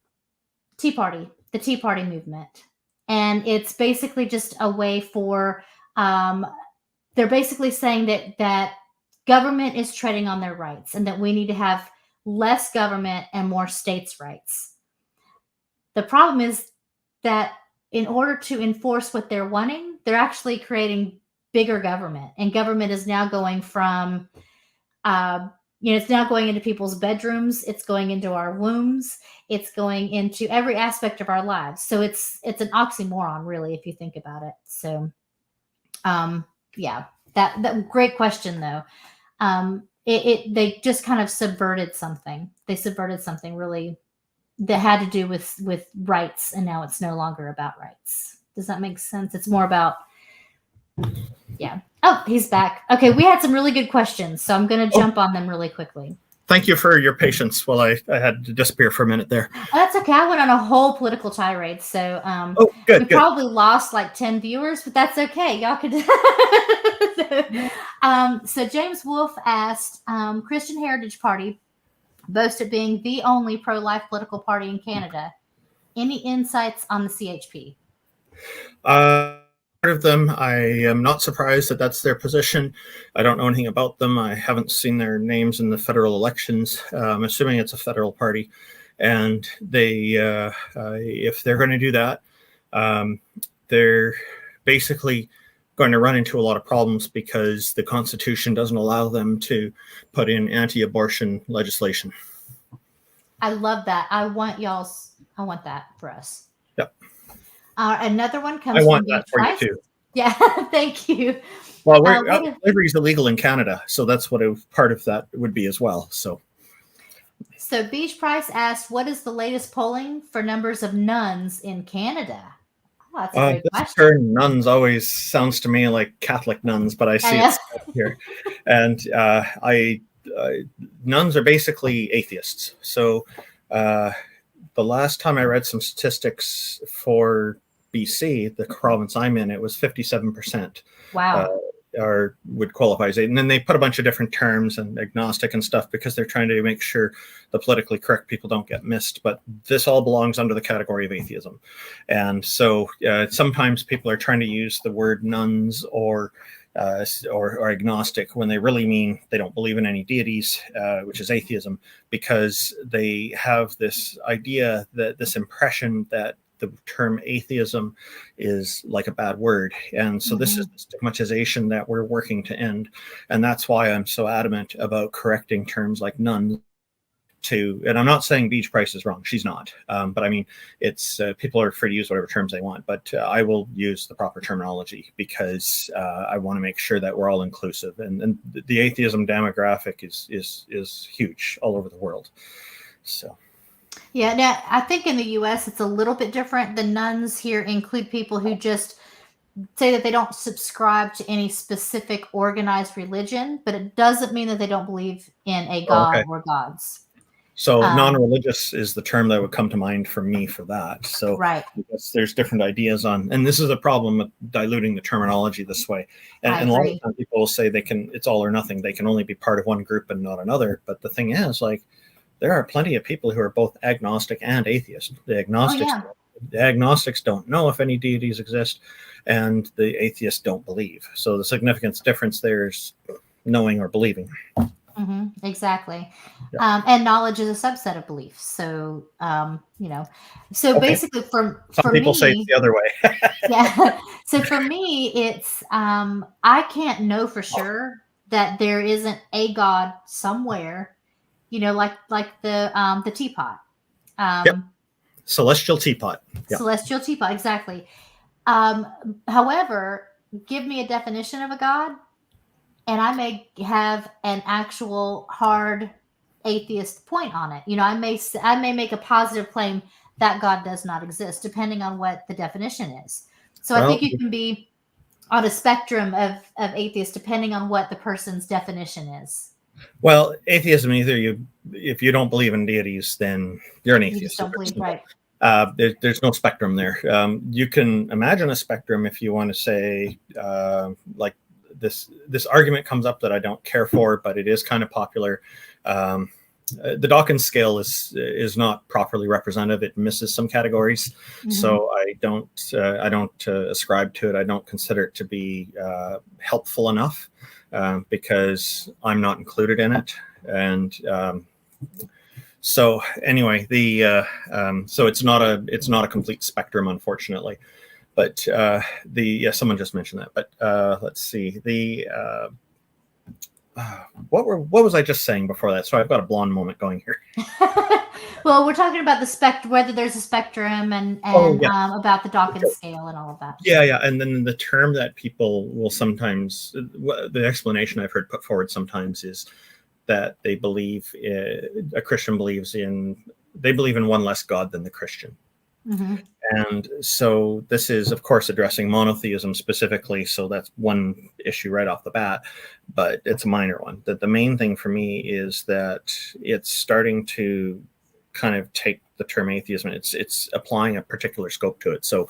Tea Party, the Tea Party movement. And it's basically just a way for, they're basically saying that government is treading on their rights, and that we need to have less government and more states' rights. The problem is that in order to enforce what they're wanting, they're actually creating bigger government. And government is now going from it's now going into people's bedrooms. It's going into our wombs. It's going into every aspect of our lives. So it's an oxymoron, really, if you think about it. So, yeah, that great question though. They just kind of subverted something. They subverted something really that had to do with rights, and now it's no longer about rights. Does that make sense? It's more about, yeah. Oh, he's back. Okay, we had some really good questions, so I'm going to jump on them really quickly. Thank you for your patience while I had to disappear for a minute there. Oh, that's okay. I went on a whole political tirade, so good. We probably lost like 10 viewers, but that's okay. Y'all could. So James Wolfe asked, Christian Heritage Party boasted being the only pro-life political party in Canada. Any insights on the CHP? Part of them, I am not surprised that that's their position. I don't know anything about them. I haven't seen their names in the federal elections. I'm assuming it's a federal party, and they, if they're going to do that, they're basically going to run into a lot of problems because the Constitution doesn't allow them to put in anti-abortion legislation. I love that. I want that for us. Yep. Another one comes. I want that for you too. Yeah, thank you. Well, slavery is illegal in Canada, so that's what part of that would be as well. So Beach Price asked, "What is the latest polling for numbers of nuns in Canada?" Oh, that's a great question. This term nuns always sounds to me like Catholic nuns, but I see it here, and nuns are basically atheists. So the last time I read some statistics for BC, the province I'm in, it was 57%. Wow. Would qualify as and then they put a bunch of different terms and agnostic and stuff because they're trying to make sure the politically correct people don't get missed. But this all belongs under the category of atheism. And so sometimes people are trying to use the word nuns or agnostic when they really mean they don't believe in any deities, which is atheism, because they have this idea, this impression that the term atheism is like a bad word. And so this is the stigmatization that we're working to end. And that's why I'm so adamant about correcting terms like nun and I'm not saying Beach Price is wrong. She's not. But I mean, it's people are free to use whatever terms they want, but I will use the proper terminology because I want to make sure that we're all inclusive. And the atheism demographic is huge all over the world. So. Yeah, now I think in the U.S. it's a little bit different. The nuns here include people who just say that they don't subscribe to any specific organized religion, but it doesn't mean that they don't believe in a god or gods. So non-religious is the term that would come to mind for me for that. So right. I guess there's different ideas and this is a problem with diluting the terminology this way. And a lot of times people will say it's all or nothing. They can only be part of one group and not another. But the thing is, like, there are plenty of people who are both agnostic and atheist. The agnostics don't know if any deities exist, and the atheists don't believe. So the significance difference there is knowing or believing. Exactly. Yeah. And knowledge is a subset of belief. So, basically some people say it's the other way. Yeah. So for me, it's, I can't know for sure that there isn't a God somewhere, like the teapot. Celestial teapot. Yep. Celestial teapot. Exactly. However, give me a definition of a God, and I may have an actual hard atheist point on it. I may make a positive claim that God does not exist, depending on what the definition is. So I think you can be on a spectrum of atheists, depending on what the person's definition is. Well, atheism, if you don't believe in deities, then you're an atheist. You just don't believe, right. There's no spectrum there. You can imagine a spectrum if you want to say, like this argument comes up that I don't care for, but it is kind of popular. The Dawkins scale is not properly representative. It misses some categories. So I don't ascribe to it. I don't consider it to be helpful enough because I'm not included in it. And so anyway, so it's not a complete spectrum, unfortunately. But someone just mentioned that. But let's see. what was I just saying before that? So I've got a blonde moment going here. Well, we're talking about whether there's a spectrum and about the Dawkins scale and all of that. Yeah. And then the term that people will sometimes, the explanation I've heard put forward sometimes is that they believe a Christian believes in one less God than the Christian. Mm-hmm. And so this is, of course, addressing monotheism specifically. So that's one issue right off the bat, but it's a minor one. The main thing for me is that it's starting to kind of take the term atheism. It's applying a particular scope to it. So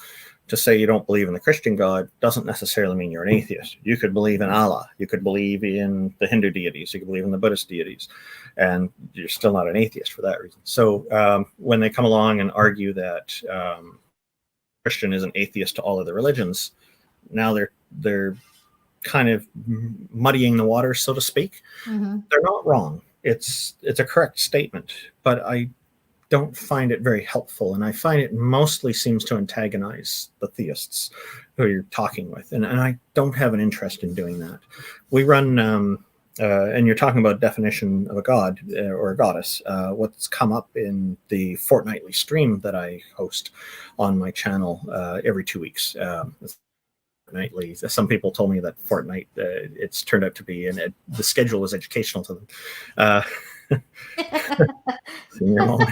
to say you don't believe in the Christian God doesn't necessarily mean you're an atheist. You could believe in Allah. You could believe in the Hindu deities. You could believe in the Buddhist deities. And you're still not an atheist for that reason. So when they come along and argue that Christian is an atheist to all other religions, now they're kind of muddying the water, so to speak. Mm-hmm. They're not wrong. It's a correct statement, but I don't find it very helpful, and I find it mostly seems to antagonize the theists who you're talking with, and I don't have an interest in doing that. We run, and you're talking about definition of a god or a goddess. What's come up in the fortnightly stream that I host on my channel every 2 weeks. Nightly. Some people told me that fortnight it's turned out to be, and the schedule was educational to them. Senior moment.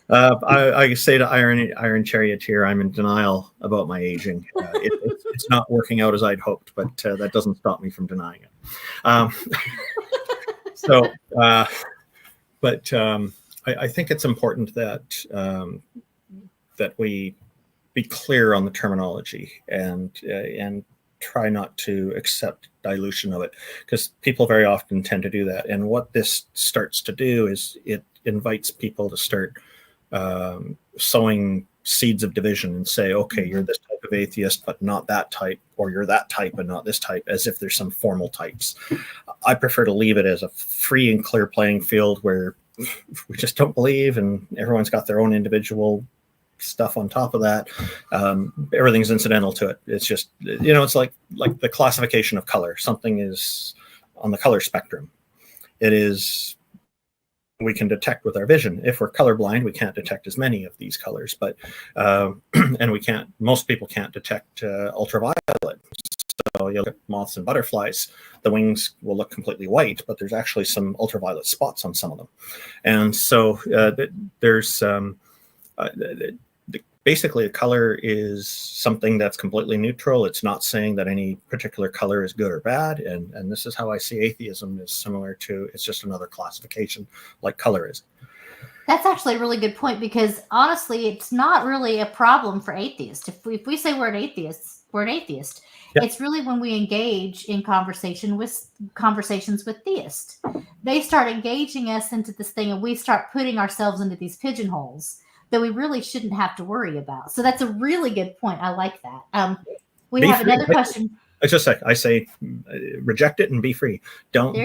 I say to Iron Charioteer, I'm in denial about my aging. It's not working out as I'd hoped, but that doesn't stop me from denying it. I think it's important that that we be clear on the terminology and try not to accept dilution of it, because people very often tend to do that. And what this starts to do is it invites people to start sowing seeds of division and say, okay, you're this type of atheist, but not that type, or you're that type and not this type, as if there's some formal types. I prefer to leave it as a free and clear playing field where we just don't believe, and everyone's got their own individual stuff on top of that. Everything's incidental to it. It's just, it's like the classification of color. Something is on the color spectrum. It is, we can detect with our vision. If we're colorblind, we can't detect as many of these colors, but and most people can't detect ultraviolet. So you look at moths and butterflies, the wings will look completely white, but there's actually some ultraviolet spots on some of them. And so there's basically a color is something that's completely neutral. It's not saying that any particular color is good or bad. And this is how I see atheism is similar to, it's just another classification like color is. That's actually a really good point, because honestly, it's not really a problem for atheists. If we say we're an atheist, we're an atheist. Yep. It's really when we engage in conversations with theists. They start engaging us into this thing, and we start putting ourselves into these pigeonholes that we really shouldn't have to worry about. So that's a really good point. I like that. We have another question. Just a sec. I say reject it and be free. Don't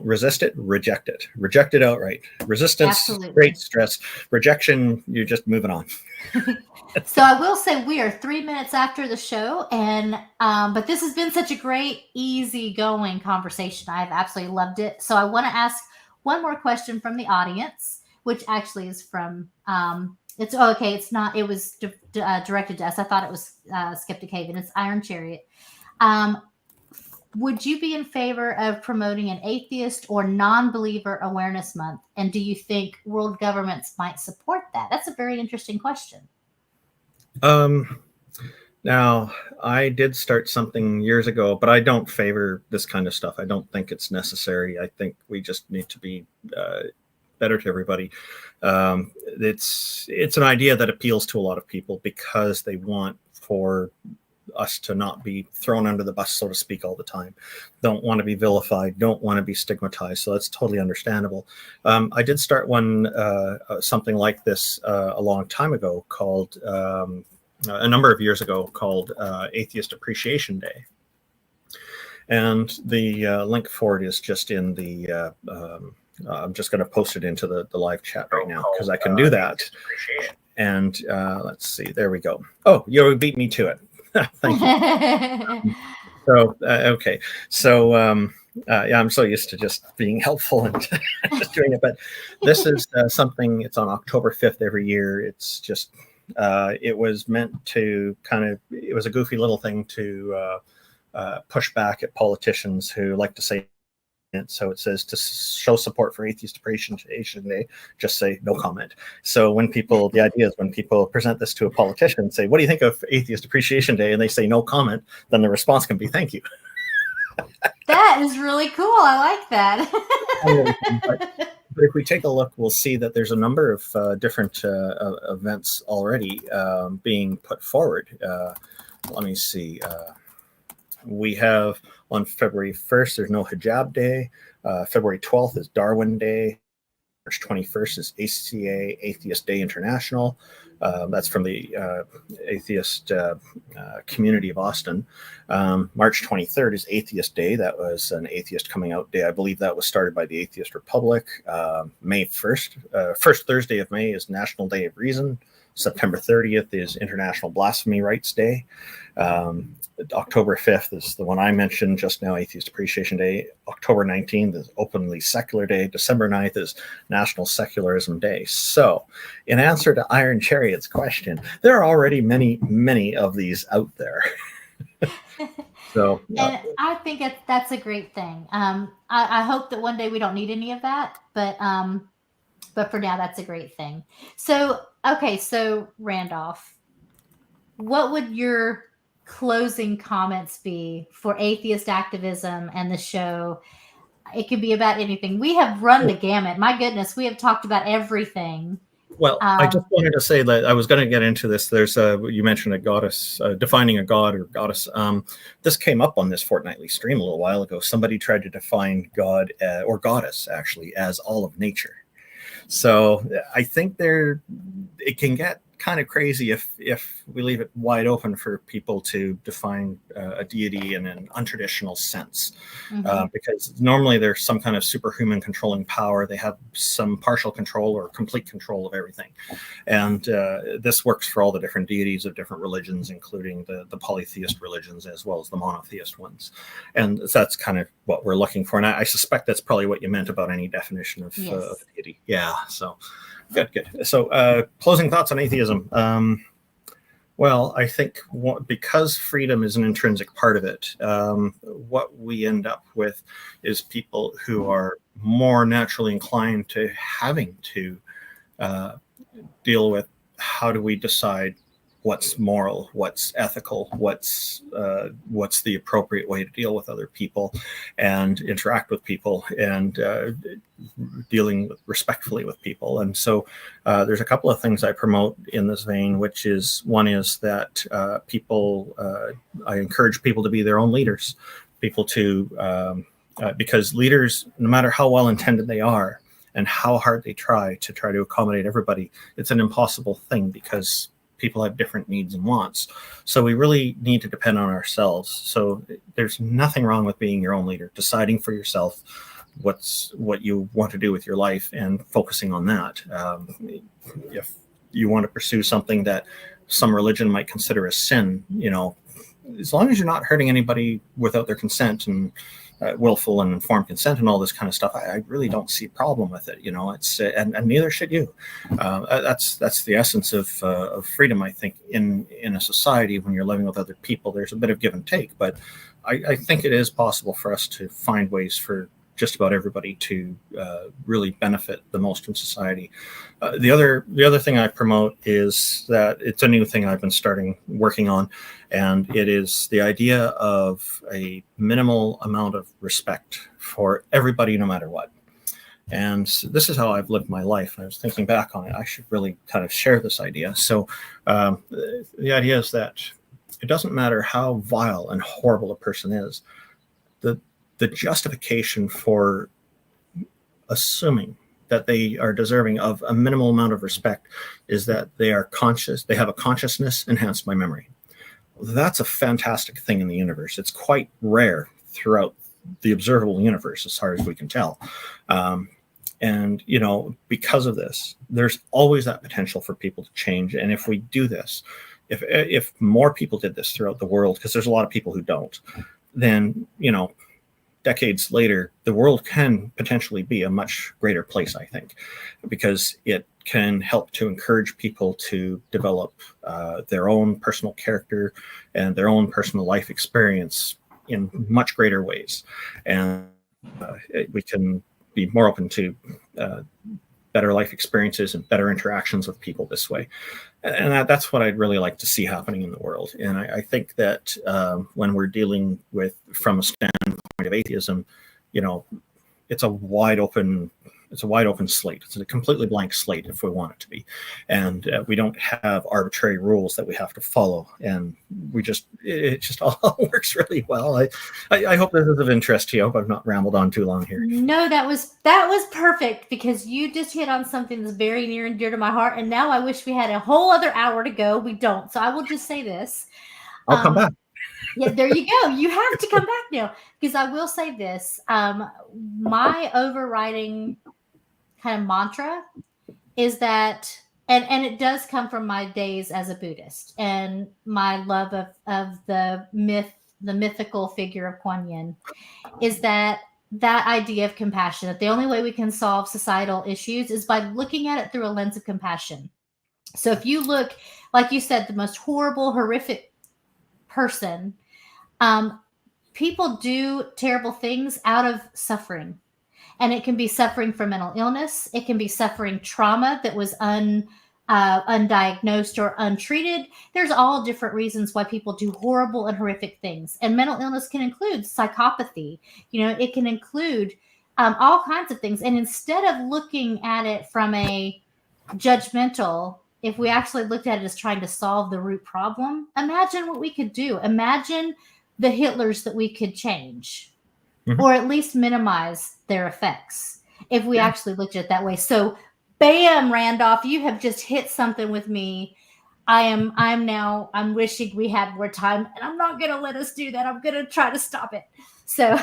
resist it, reject it. Reject it outright. Resistance, great stress. Rejection, you're just moving on. So I will say we are 3 minutes after the show, and but this has been such a great, easy-going conversation. I've absolutely loved it. So I want to ask one more question from the audience, which actually is from it was directed to us. I thought it was Skeptic Haven. It's Iron Chariot. Would you be in favor of promoting an atheist or non-believer awareness month? And do you think world governments might support that? That's a very interesting question. Now, I did start something years ago, but I don't favor this kind of stuff. I don't think it's necessary. I think we just need to be better to everybody. It's an idea that appeals to a lot of people because they want for us to not be thrown under the bus, so to speak, all the time. Don't want to be vilified, don't want to be stigmatized. So that's totally understandable. I did start something like this a long time ago called, a number of years ago, called Atheist Appreciation Day. And the link for it is just in the, I'm just going to post it into the live chat right now because I can do that. And let's see, there we go. Oh, you beat me to it. Thank you. So, okay. So Yeah, I'm so used to just being helpful and just doing it. But this is something, it's on October 5th every year. It's just, it was meant to it was a goofy little thing to push back at politicians who like to say it. So it says, to show support for Atheist Appreciation Day, just say no comment. So the idea is when people present this to a politician and say, what do you think of Atheist Appreciation Day? And they say no comment, then the response can be thank you. That is really cool. I like that. But if we take a look, we'll see that there's a number of different events already being put forward. Let me see. We have on February 1st, there's no hijab day. February 12th is Darwin Day. March 21st is ACA, Atheist Day International. That's from the atheist community of Austin. March 23rd is Atheist Day. That was an atheist coming out day. I believe that was started by the Atheist Republic. May 1st, first Thursday of May is National Day of Reason. September 30th is International Blasphemy Rights Day. October 5th is the one I mentioned just now, Atheist Appreciation Day. October 19th is Openly Secular Day. December 9th is National Secularism Day. So, in answer to Iron Chariot's question, there are already many, many of these out there. So, and I think that's a great thing. I hope that one day we don't need any of that, but for now, that's a great thing. So, okay, so Randolph, what would your closing comments be for Atheist Activism and the show? It could be about anything. We have run the gamut. My goodness, we have talked about everything. Well, I just wanted to say that I was going to get into this. There's you mentioned a goddess, defining a god or goddess. This came up on this fortnightly stream a little while ago. Somebody tried to define God or goddess actually as all of nature. So I think it can get kind of crazy if we leave it wide open for people to define a deity in an untraditional sense, because normally there's some kind of superhuman controlling power. They have some partial control or complete control of everything, and this works for all the different deities of different religions, including the polytheist religions as well as the monotheist ones. And that's kind of what we're looking for. And I suspect that's probably what you meant about any definition of deity. Yeah. So. Good. So, closing thoughts on atheism. Well, I think because freedom is an intrinsic part of it, what we end up with is people who are more naturally inclined to having to deal with how do we decide what's moral, what's ethical, what's the appropriate way to deal with other people and interact with people and dealing respectfully with people. And so there's a couple of things I promote in this vein, which is one is that I encourage people to be their own leaders, people to because leaders, no matter how well intended they are and how hard they try to accommodate everybody, it's an impossible thing because people have different needs and wants. So we really need to depend on ourselves. So there's nothing wrong with being your own leader, deciding for yourself what you want to do with your life and focusing on that. If you want to pursue something that some religion might consider a sin, as long as you're not hurting anybody without their consent and willful and informed consent and all this kind of stuff, I really don't see a problem with it. It's and neither should you. That's the essence of freedom, I think, in a society when you're living with other people. There's a bit of give and take, but I think it is possible for us to find ways for just about everybody to really benefit the most in society. The other thing I promote is that it's a new thing I've been working on, and it is the idea of a minimal amount of respect for everybody, no matter what. And this is how I've lived my life. I was thinking back on it. I should really kind of share this idea. So the idea is that it doesn't matter how vile and horrible a person is. The justification for assuming that they are deserving of a minimal amount of respect is that they are conscious, they have a consciousness enhanced by memory. That's a fantastic thing in the universe. It's quite rare throughout the observable universe, as far as we can tell. And, because of this, there's always that potential for people to change. And if we do this, if more people did this throughout the world, because there's a lot of people who don't, then, decades later, the world can potentially be a much greater place, I think, because it can help to encourage people to develop their own personal character and their own personal life experience in much greater ways. And we can be more open to better life experiences and better interactions with people this way. And that's what I'd really like to see happening in the world. And I think that when we're dealing with, from a standpoint of atheism, it's a wide open slate. It's a completely blank slate if we want it to be. And we don't have arbitrary rules that we have to follow. And it just all works really well. I hope this is of interest to you. I hope I've not rambled on too long here. No, that was perfect, because you just hit on something that's very near and dear to my heart. And now I wish we had a whole other hour to go. We don't. So I will just say this. I'll come back. Yeah, there you go. You have to come back now, because I will say this. My overriding kind of mantra is that, and it does come from my days as a Buddhist and my love of the mythical figure of Kuan Yin, is that idea of compassion, that the only way we can solve societal issues is by looking at it through a lens of compassion. So if you look, like you said, the most horrible, horrific person, people do terrible things out of suffering. And it can be suffering from mental illness. It can be suffering trauma that was undiagnosed or untreated. There's all different reasons why people do horrible and horrific things. And mental illness can include psychopathy. It can include all kinds of things. And instead of looking at it from a judgmental, if we actually looked at it as trying to solve the root problem, imagine what we could do. Imagine the Hitlers that we could change. Mm-hmm. Or at least minimize their effects if we actually looked at it that way. So, bam, Randolph, you have just hit something with me. I'm wishing we had more time, and I'm not going to let us do that. I'm going to try to stop it. So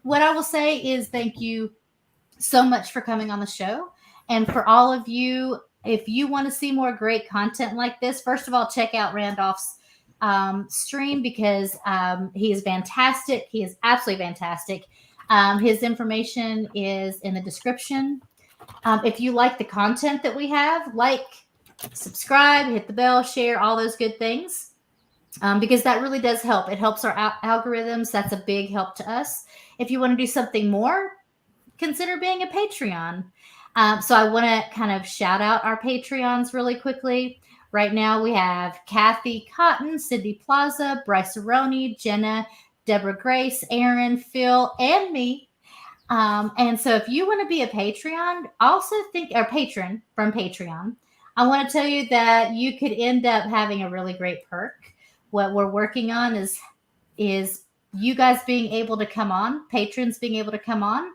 what I will say is thank you so much for coming on the show. And for all of you, if you want to see more great content like this, first of all, check out Randolph's stream, because he is fantastic. He is absolutely fantastic. His information is in the description. If you like the content that we have, subscribe, hit the bell, share, all those good things, because that really does help. It helps our algorithms. That's a big help to us. If you want to do something more, consider being a Patreon. So I want to kind of shout out our Patreons really quickly. Right now we have Kathy Cotton, Cindy Plaza, Bryce Aroni, Jena, Deborah Grace, Aaron, Phil, and me. And so if you want to be a Patreon, patron from Patreon, I want to tell you that you could end up having a really great perk. What we're working on is you guys being able to come on, patrons being able to come on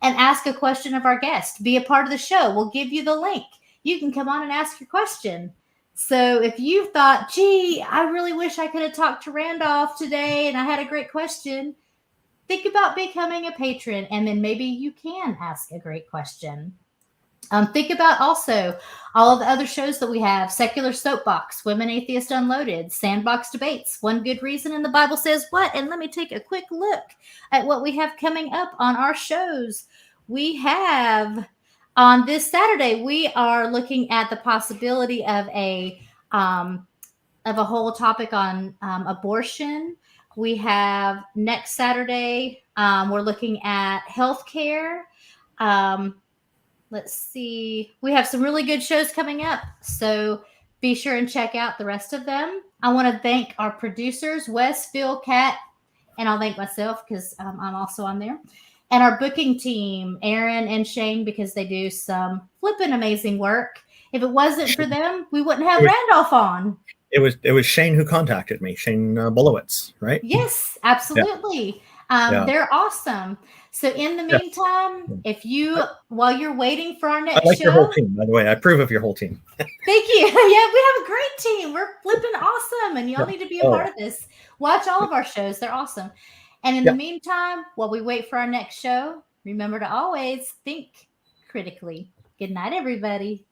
and ask a question of our guest. Be a part of the show. We'll give you the link. You can come on and ask your question. So if you thought, gee, I really wish I could have talked to Randolph today and I had a great question, think about becoming a patron, and then maybe you can ask a great question. Think about also all of the other shows that we have: Secular Soapbox, Women Atheist Unloaded, Sandbox Debates, One Good Reason, and the Bible Says What. And let me take a quick look at what we have coming up on our shows. We have... on this Saturday, we are looking at the possibility of a whole topic on abortion. We have next Saturday, we're looking at healthcare. Let's see. We have some really good shows coming up, so be sure and check out the rest of them. I want to thank our producers, Wes, Phil, Kat, and I'll thank myself because I'm also on there. And our booking team, Aaron and Shane, because they do some flipping amazing work. If it wasn't for them, we wouldn't have Randolph on. It was Shane who contacted me, Shane Bolowitz, right? Yes, absolutely. Yeah. They're awesome. So in the meantime, if you, while you're waiting for our next show. I like your whole team, by the way. I approve of your whole team. Thank you. Yeah, we have a great team. We're flipping awesome. And y'all need to be a part of this. Watch all of our shows. They're awesome. And in the meantime, while we wait for our next show, remember to always think critically. Good night, everybody.